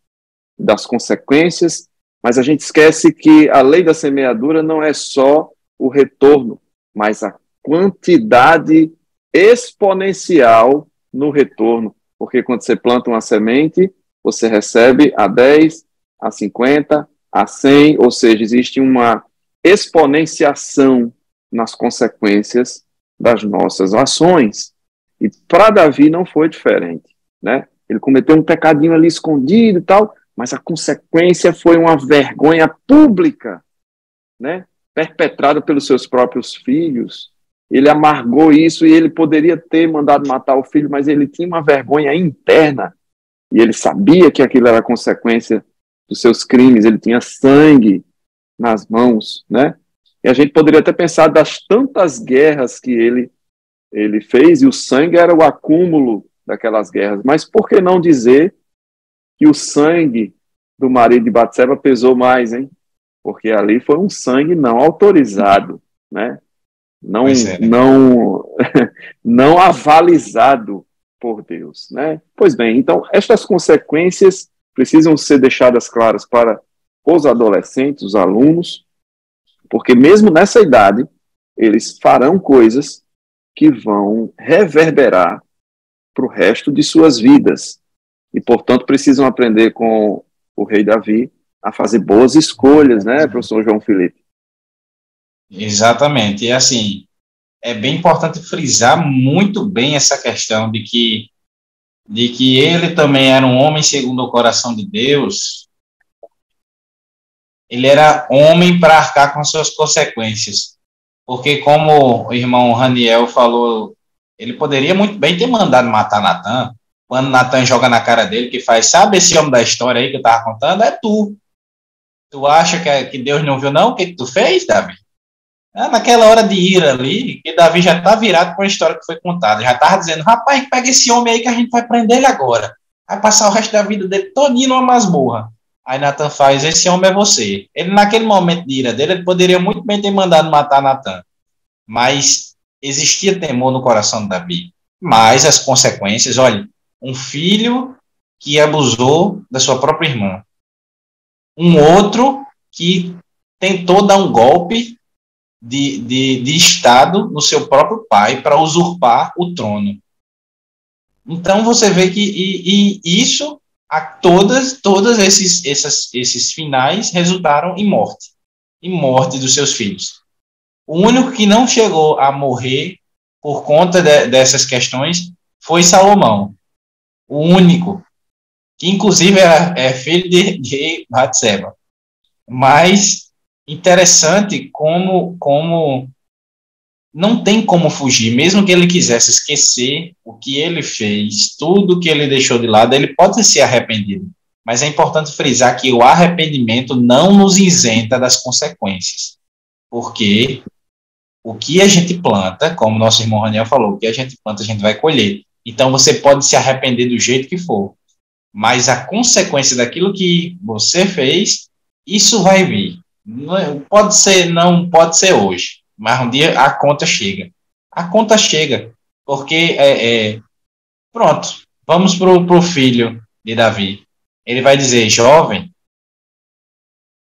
das consequências, mas a gente esquece que a lei da semeadura não é só o retorno, mas a quantidade exponencial no retorno. Porque quando você planta uma semente, você recebe a 10, a 50, a 100, ou seja, existe uma exponenciação nas consequências das nossas ações. E para Davi não foi diferente, né? Ele cometeu um pecadinho ali escondido e tal, mas a consequência foi uma vergonha pública, né? Perpetrada pelos seus próprios filhos. Ele amargou isso e ele poderia ter mandado matar o filho, mas ele tinha uma vergonha interna e ele sabia que aquilo era consequência dos seus crimes, ele tinha sangue nas mãos, né? E a gente poderia até pensar das tantas guerras que ele fez, e o sangue era o acúmulo daquelas guerras, mas por que não dizer que o sangue do marido de Batseba pesou mais, hein? Porque ali foi um sangue não autorizado, né? Não, não avalizado por Deus, né? Pois bem, então, estas consequências precisam ser deixadas claras para os adolescentes, os alunos, porque mesmo nessa idade, eles farão coisas que vão reverberar para o resto de suas vidas. E, portanto, precisam aprender com o rei Davi a fazer boas escolhas, né, professor João Felipe? Exatamente. E, assim, é bem importante frisar muito bem essa questão de que ele também era um homem segundo o coração de Deus. Ele era homem para arcar com suas consequências. Porque, como o irmão Raniel falou, ele poderia muito bem ter mandado matar Natan. Quando Natan joga na cara dele, que faz, sabe esse homem da história aí que eu estava contando? É tu. Tu acha que Deus não viu, não? O que tu fez, Davi? Naquela hora de ira ali, que Davi já está virado com a história que foi contada. Já estava dizendo, rapaz, pega esse homem aí que a gente vai prender ele agora. Vai passar o resto da vida dele todinho numa masmorra. Aí Natan faz, esse homem é você. Ele, naquele momento de ira dele, ele poderia muito bem ter mandado matar Natan. Mas existia temor no coração de Davi. Mas as consequências, olha, um filho que abusou da sua própria irmã. Um outro que tentou dar um golpe de Estado no seu próprio pai para usurpar o trono. Então você vê que isso, todos esses finais resultaram em morte dos seus filhos. O único que não chegou a morrer por conta dessas questões foi Salomão. O único, que inclusive é filho de Batseba. Mas interessante como não tem como fugir, mesmo que ele quisesse esquecer o que ele fez, tudo que ele deixou de lado, ele pode se arrependido. Mas é importante frisar que o arrependimento não nos isenta das consequências. Porque o que a gente planta, como nosso irmão Raniel falou, o que a gente planta, a gente vai colher. Então você pode se arrepender do jeito que for, mas a consequência daquilo que você fez, isso vai vir. Não pode ser hoje, mas um dia a conta chega. A conta chega, porque pronto, vamos para o filho de Davi. Ele vai dizer, jovem,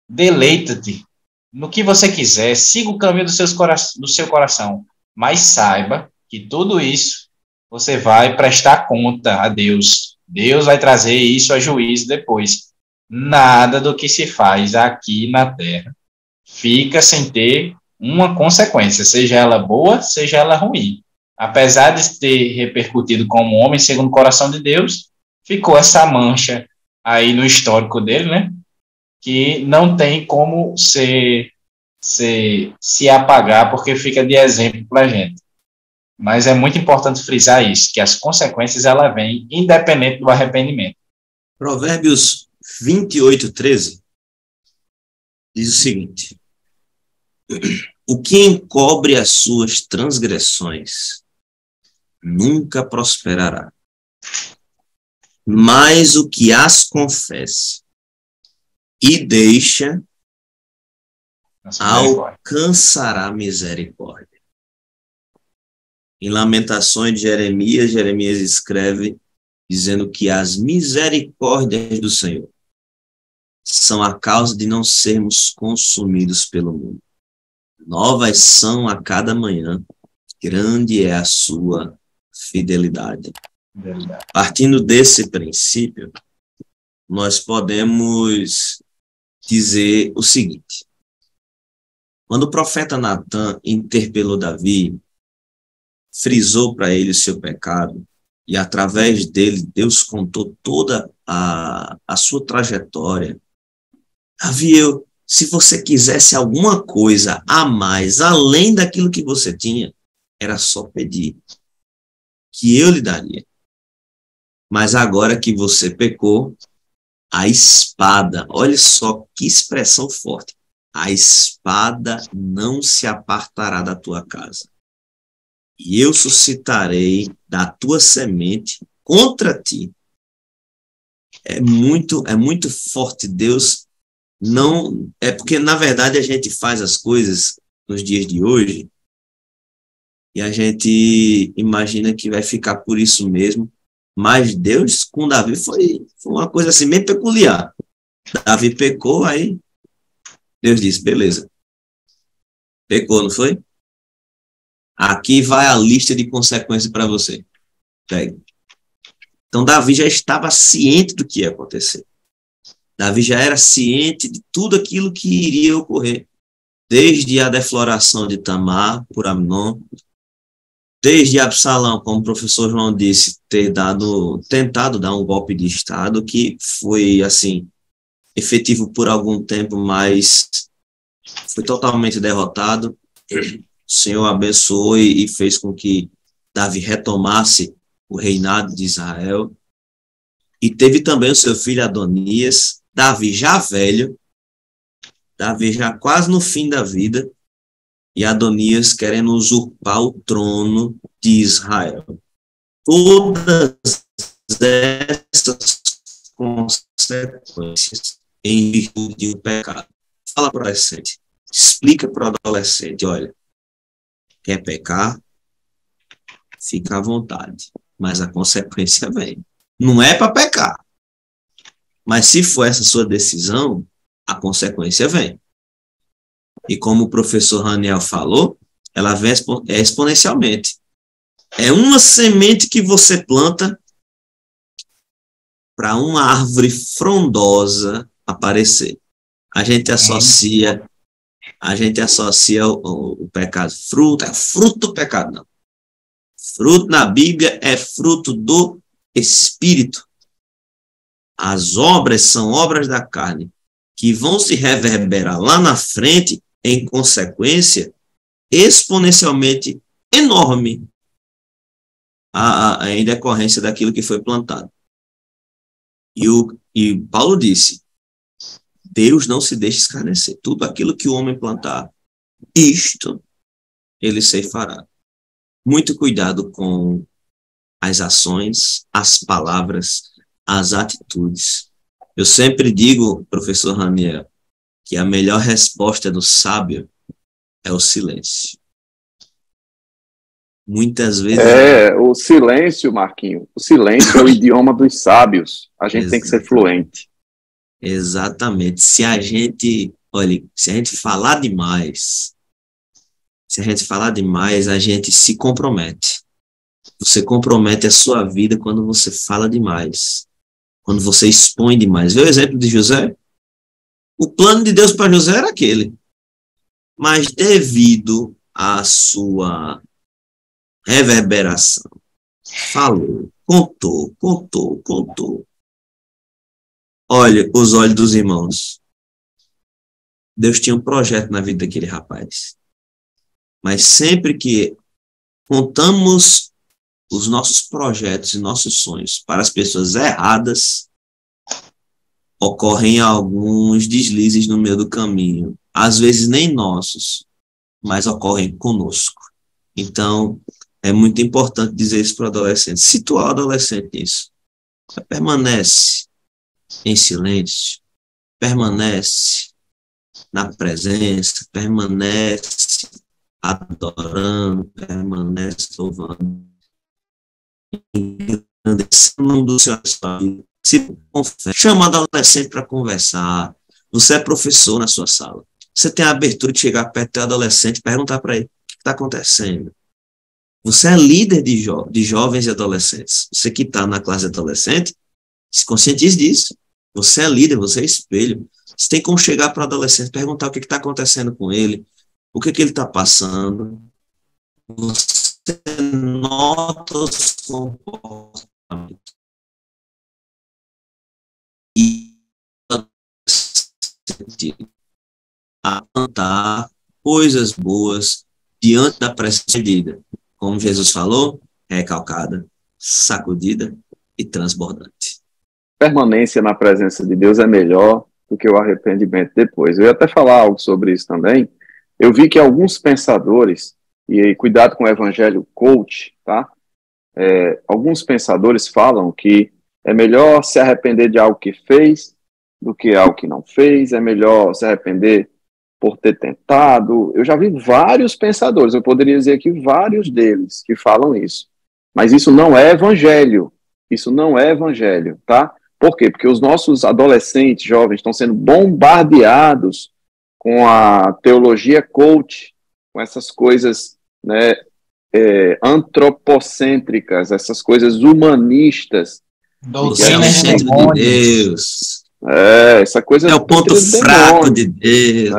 deleita-te no que você quiser, siga o caminho do seu coração, mas saiba que tudo isso você vai prestar conta a Deus. Deus vai trazer isso a juízo depois. Nada do que se faz aqui na terra fica sem ter uma consequência, seja ela boa, seja ela ruim. Apesar de ter repercutido como homem segundo o coração de Deus, ficou essa mancha aí no histórico dele, né? Que não tem como se apagar, porque fica de exemplo para a gente. Mas é muito importante frisar isso, que as consequências ela vêm independente do arrependimento. Provérbios 28:13 diz o seguinte: o que encobre as suas transgressões nunca prosperará, mas o que as confessa e deixa alcançará misericórdia. Em Lamentações de Jeremias escreve dizendo que as misericórdias do Senhor são a causa de não sermos consumidos pelo mundo. Novas são a cada manhã, grande é a sua fidelidade. Partindo desse princípio, nós podemos dizer o seguinte: quando o profeta Natan interpelou Davi, frisou para ele o seu pecado, e através dele, Deus contou toda a sua trajetória. Davi, se você quisesse alguma coisa a mais, além daquilo que você tinha, era só pedir, que eu lhe daria. Mas agora que você pecou, a espada, olha só que expressão forte, a espada não se apartará da tua casa. E eu suscitarei da tua semente contra ti. É muito forte. Deus não... É porque, na verdade, a gente faz as coisas nos dias de hoje e a gente imagina que vai ficar por isso mesmo. Mas Deus, com Davi, foi uma coisa assim, meio peculiar. Davi pecou, aí Deus disse, beleza. Pecou, não foi? Aqui vai a lista de consequências para você. Pega. Então, Davi já estava ciente do que ia acontecer. Davi já era ciente de tudo aquilo que iria ocorrer. Desde a defloração de Tamar por Amnon, desde Absalão, como o professor João disse, tentado dar um golpe de Estado, que foi, assim, efetivo por algum tempo, mas foi totalmente derrotado. O Senhor abençoou e fez com que Davi retomasse o reinado de Israel. E teve também o seu filho Adonias, Davi já velho, Davi já quase no fim da vida, e Adonias querendo usurpar o trono de Israel. Todas essas consequências em virtude de um pecado. Fala para o adolescente, explica para o adolescente, olha, quer pecar? Fica à vontade, mas a consequência vem. Não é para pecar, mas se for essa sua decisão, a consequência vem. E como o professor Raniel falou, ela vem exponencialmente. É uma semente que você planta para uma árvore frondosa aparecer. A gente associa o pecado fruto, é fruto do pecado, não. Fruto na Bíblia é fruto do Espírito. As obras são obras da carne, que vão se reverberar lá na frente em consequência exponencialmente enorme em decorrência daquilo que foi plantado. E Paulo disse, Deus não se deixa escarnecer. Tudo aquilo que o homem plantar, isto ele ceifará. Muito cuidado com as ações, as palavras, as atitudes. Eu sempre digo, professor Raniel, que a melhor resposta do sábio é o silêncio. Muitas vezes... O silêncio, Marquinho, o silêncio é o idioma dos sábios. A gente tem que ser fluente. Exatamente. Se a gente falar demais, a gente se compromete. Você compromete a sua vida quando você fala demais, quando você expõe demais. Vê o exemplo de José? O plano de Deus para José era aquele, mas devido à sua reverberação, falou, contou. Olha os olhos dos irmãos. Deus tinha um projeto na vida daquele rapaz. Mas sempre que contamos os nossos projetos e nossos sonhos para as pessoas erradas, ocorrem alguns deslizes no meio do caminho. Às vezes nem nossos, mas ocorrem conosco. Então, é muito importante dizer isso para o adolescente. Situar o adolescente nisso. Permanece em silêncio, permanece na presença, permanece adorando, permanece louvando, engrandecendo o nome do Senhor. Se confessa, chama o adolescente para conversar. Você é professor na sua sala. Você tem a abertura de chegar perto do adolescente e perguntar para ele o que está acontecendo. Você é líder de jovens e adolescentes. Você que está na classe adolescente, se conscientize disso. Você é líder, você é espelho. Você tem como chegar para o adolescente e perguntar o que está acontecendo com ele, o que ele está passando. Você nota os comportamentos e a plantar coisas boas diante da pressão medida. Como Jesus falou, recalcada, sacudida e transbordante. Permanência na presença de Deus é melhor do que o arrependimento depois. Eu ia até falar algo sobre isso também. Eu vi que alguns pensadores, e aí, cuidado com o evangelho coach, tá? Alguns pensadores falam que é melhor se arrepender de algo que fez do que algo que não fez, é melhor se arrepender por ter tentado. Eu já vi vários pensadores, eu poderia dizer aqui vários deles que falam isso. Mas isso não é evangelho. Isso não é evangelho, tá? Por quê? Porque os nossos adolescentes, jovens, estão sendo bombardeados com a teologia coach, com essas coisas, né, antropocêntricas, essas coisas humanistas. Doutrina de Deus. Essa coisa é o ponto fraco de Deus.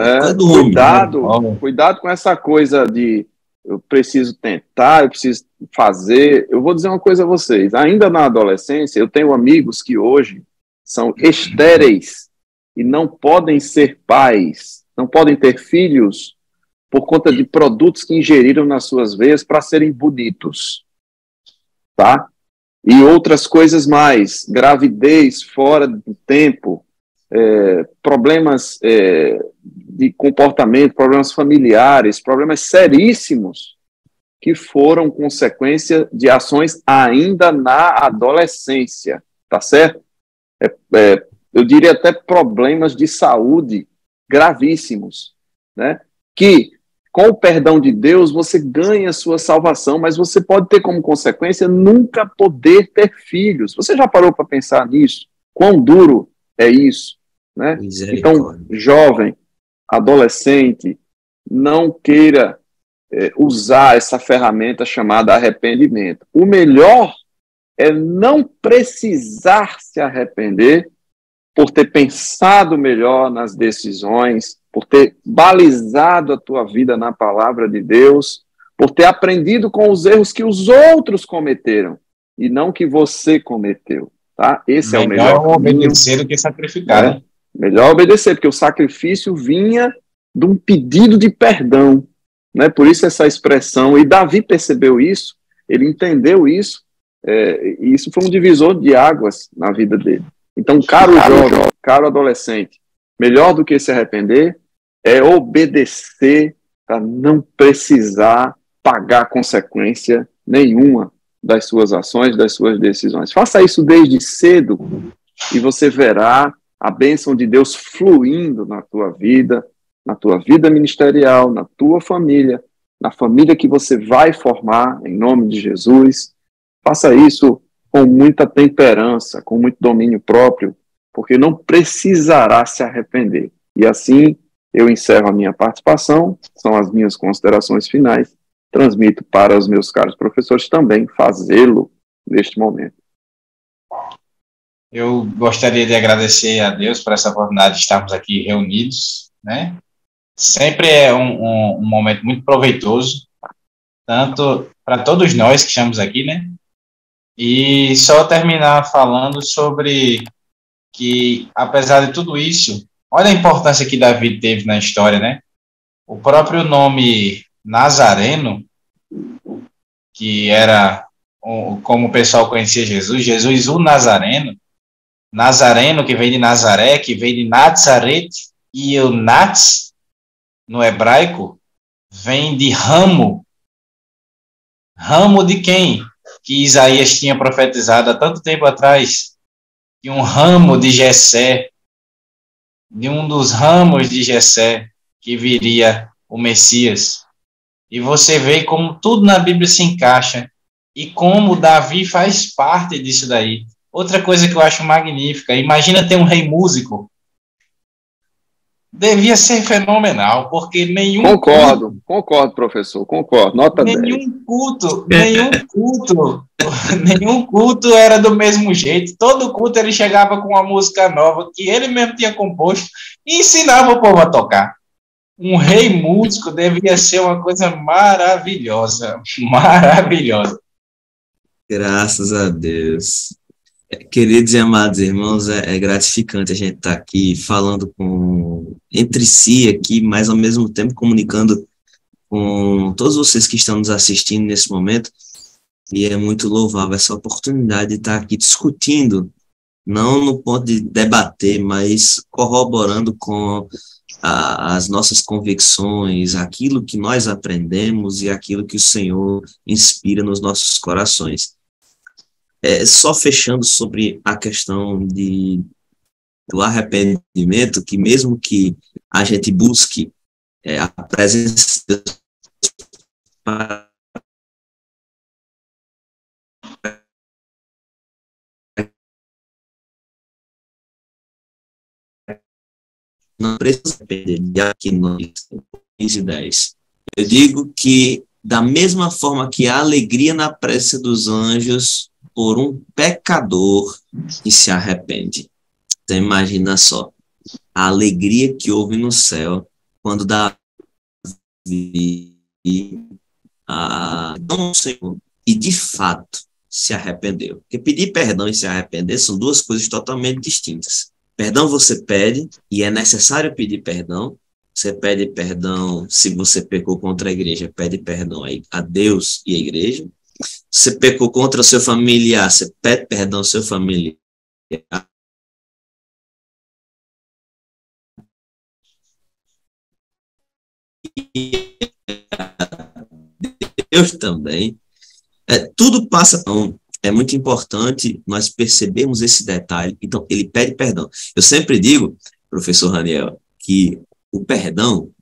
Cuidado com essa coisa de eu preciso tentar, eu preciso fazer. Eu vou dizer uma coisa a vocês. Ainda na adolescência, eu tenho amigos que hoje são estéreis e não podem ser pais, não podem ter filhos por conta de produtos que ingeriram nas suas veias para serem bonitos. Tá? E outras coisas mais, gravidez fora do tempo, problemas de comportamento, problemas familiares, problemas seríssimos que foram consequência de ações ainda na adolescência, tá certo? Eu diria até problemas de saúde gravíssimos, né? Que, com o perdão de Deus, você ganha a sua salvação, mas você pode ter como consequência nunca poder ter filhos. Você já parou para pensar nisso? Quão duro é isso? Né? Então, jovem, adolescente, não queira usar essa ferramenta chamada arrependimento. O melhor é não precisar se arrepender por ter pensado melhor nas decisões, por ter balizado a tua vida na palavra de Deus, por ter aprendido com os erros que os outros cometeram e não que você cometeu, tá? Esse é o melhor. Melhor obedecer do que sacrificar, né? Melhor obedecer, porque o sacrifício vinha de um pedido de perdão, né? Por isso essa expressão, e Davi percebeu isso, ele entendeu isso, e isso foi um divisor de águas na vida dele. Então, caro jovem, caro adolescente, melhor do que se arrepender é obedecer para não precisar pagar consequência nenhuma das suas ações, das suas decisões. Faça isso desde cedo e você verá a bênção de Deus fluindo na tua vida ministerial, na tua família, na família que você vai formar, em nome de Jesus. Faça isso com muita temperança, com muito domínio próprio, porque não precisará se arrepender. E assim, eu encerro a minha participação, são as minhas considerações finais, transmito para os meus caros professores também fazê-lo neste momento. Eu gostaria de agradecer a Deus por essa oportunidade de estarmos aqui reunidos, né? Sempre é um momento muito proveitoso, tanto para todos nós que estamos aqui, né? E só terminar falando sobre que, apesar de tudo isso, olha a importância que Davi teve na história, né? O próprio nome Nazareno, que era como o pessoal conhecia Jesus o Nazareno, Nazareno, que vem de Nazaré, que vem de Nazaret, e o Nats, no hebraico, vem de ramo. Ramo de quem? Que Isaías tinha profetizado há tanto tempo atrás, que um ramo de Jessé, de um dos ramos de Jessé, que viria o Messias. E você vê como tudo na Bíblia se encaixa, e como Davi faz parte disso daí. Outra coisa que eu acho magnífica, imagina ter um rei músico. Devia ser fenomenal, porque nenhum... Concordo, professor, concordo, nota 10. Nenhum culto era do mesmo jeito. Todo culto ele chegava com uma música nova, que ele mesmo tinha composto, e ensinava o povo a tocar. Um rei músico deveria ser uma coisa maravilhosa. Maravilhosa. Graças a Deus. Queridos e amados irmãos, é gratificante a gente estar aqui falando entre si aqui, mas ao mesmo tempo comunicando com todos vocês que estão nos assistindo nesse momento, e é muito louvável essa oportunidade de estar aqui discutindo, não no ponto de debater, mas corroborando com as nossas convicções, aquilo que nós aprendemos e aquilo que o Senhor inspira nos nossos corações. Só fechando sobre a questão do arrependimento, que mesmo que a gente busque a presença de Deus para não precisa depender de aqui no 15 e 10. Eu digo que, da mesma forma que a alegria na presença dos anjos por um pecador que se arrepende. Então, imagina só, a alegria que houve no céu quando Davi não, Senhor, e de fato se arrependeu. Porque pedir perdão e se arrepender são duas coisas totalmente distintas. Perdão você pede, e é necessário pedir perdão. Você pede perdão se você pecou contra a igreja, pede perdão a Deus e a igreja. Você pecou contra o seu familiar, você pede perdão ao seu familiar. E Deus também. Tudo passa. Então, é muito importante nós percebermos esse detalhe. Então, ele pede perdão. Eu sempre digo, professor Raniel, que o perdão,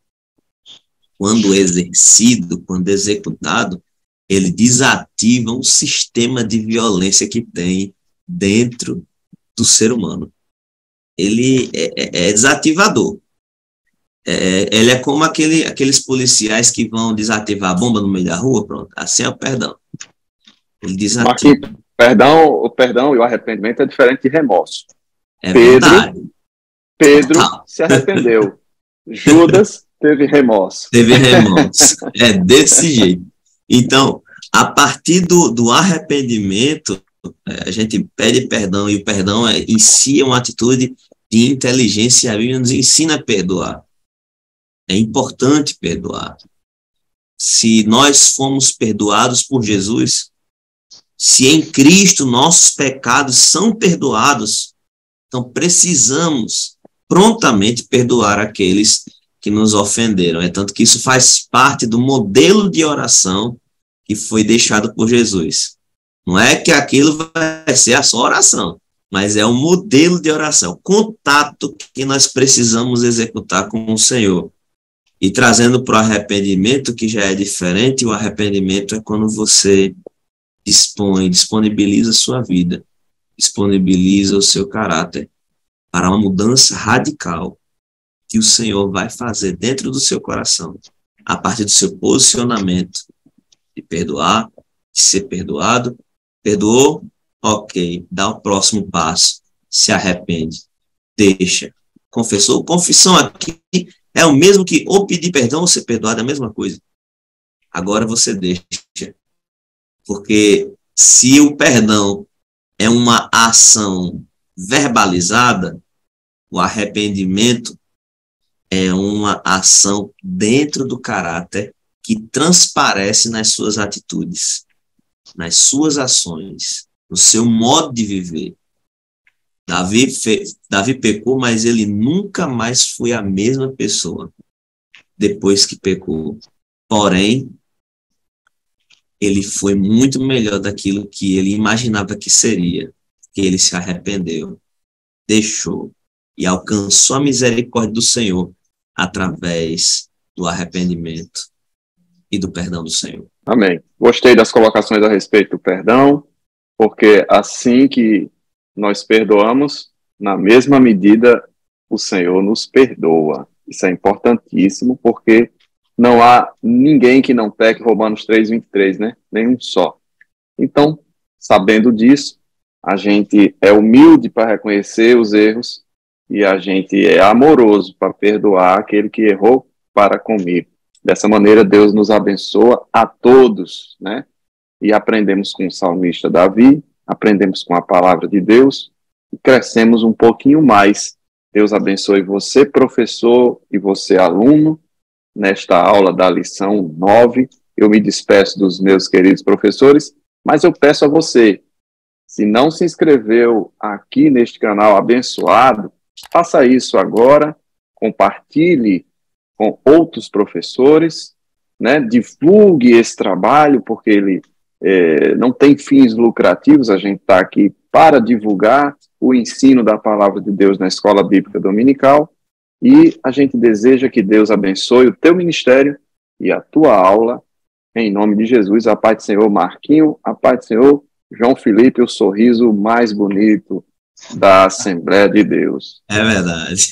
quando exercido, quando executado, ele desativa um sistema de violência que tem dentro do ser humano. Ele é desativador. Ele é como aqueles policiais que vão desativar a bomba no meio da rua, pronto. Assim é o perdão. Ele desativa. O perdão e o arrependimento é diferente de remorso. Verdade. Pedro se arrependeu. Judas teve remorso. Teve remorso. É desse jeito. Então, a partir do arrependimento, a gente pede perdão, e o perdão em si é uma atitude de inteligência, e a Bíblia nos ensina a perdoar. É importante perdoar. Se nós fomos perdoados por Jesus, se em Cristo nossos pecados são perdoados, então precisamos prontamente perdoar aqueles que nos ofenderam. É tanto que isso faz parte do modelo de oração que foi deixado por Jesus. Não é que aquilo vai ser a sua oração, mas é um modelo de oração, contato que nós precisamos executar com o Senhor. E trazendo para o arrependimento, que já é diferente, o arrependimento é quando você disponibiliza a sua vida, disponibiliza o seu caráter para uma mudança radical que o Senhor vai fazer dentro do seu coração, a partir do seu posicionamento de perdoar, de ser perdoado. Perdoou? Ok, dá o próximo passo, se arrepende, deixa. Confessou? Confissão aqui é o mesmo que ou pedir perdão ou ser perdoado, é a mesma coisa. Agora você deixa. Porque se o perdão é uma ação verbalizada, o arrependimento é uma ação dentro do caráter que transparece nas suas atitudes, nas suas ações, no seu modo de viver. Davi pecou, mas ele nunca mais foi a mesma pessoa depois que pecou. Porém, ele foi muito melhor daquilo que ele imaginava que seria, que ele se arrependeu, deixou e alcançou a misericórdia do Senhor através do arrependimento e do perdão do Senhor. Amém. Gostei das colocações a respeito do perdão, porque assim que nós perdoamos, na mesma medida o Senhor nos perdoa. Isso é importantíssimo, porque não há ninguém que não peque, Romanos 3:23, né? Nenhum só. Então, sabendo disso, a gente é humilde para reconhecer os erros e a gente é amoroso para perdoar aquele que errou para comigo. Dessa maneira, Deus nos abençoa a todos, né? E aprendemos com o salmista Davi, aprendemos com a palavra de Deus e crescemos um pouquinho mais. Deus abençoe você, professor, e você, aluno, nesta aula da lição 9. Eu me despeço dos meus queridos professores, mas eu peço a você, se não se inscreveu aqui neste canal abençoado, faça isso agora, compartilhe com outros professores, né? Divulgue esse trabalho, porque ele não tem fins lucrativos, a gente está aqui para divulgar o ensino da palavra de Deus na Escola Bíblica Dominical, e a gente deseja que Deus abençoe o teu ministério e a tua aula, em nome de Jesus. A paz do Senhor, Marquinho, a paz do Senhor, João Felipe, o sorriso mais bonito da Assembleia de Deus. É verdade.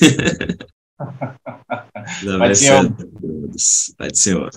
Pai do Senhor. Pai do Senhor.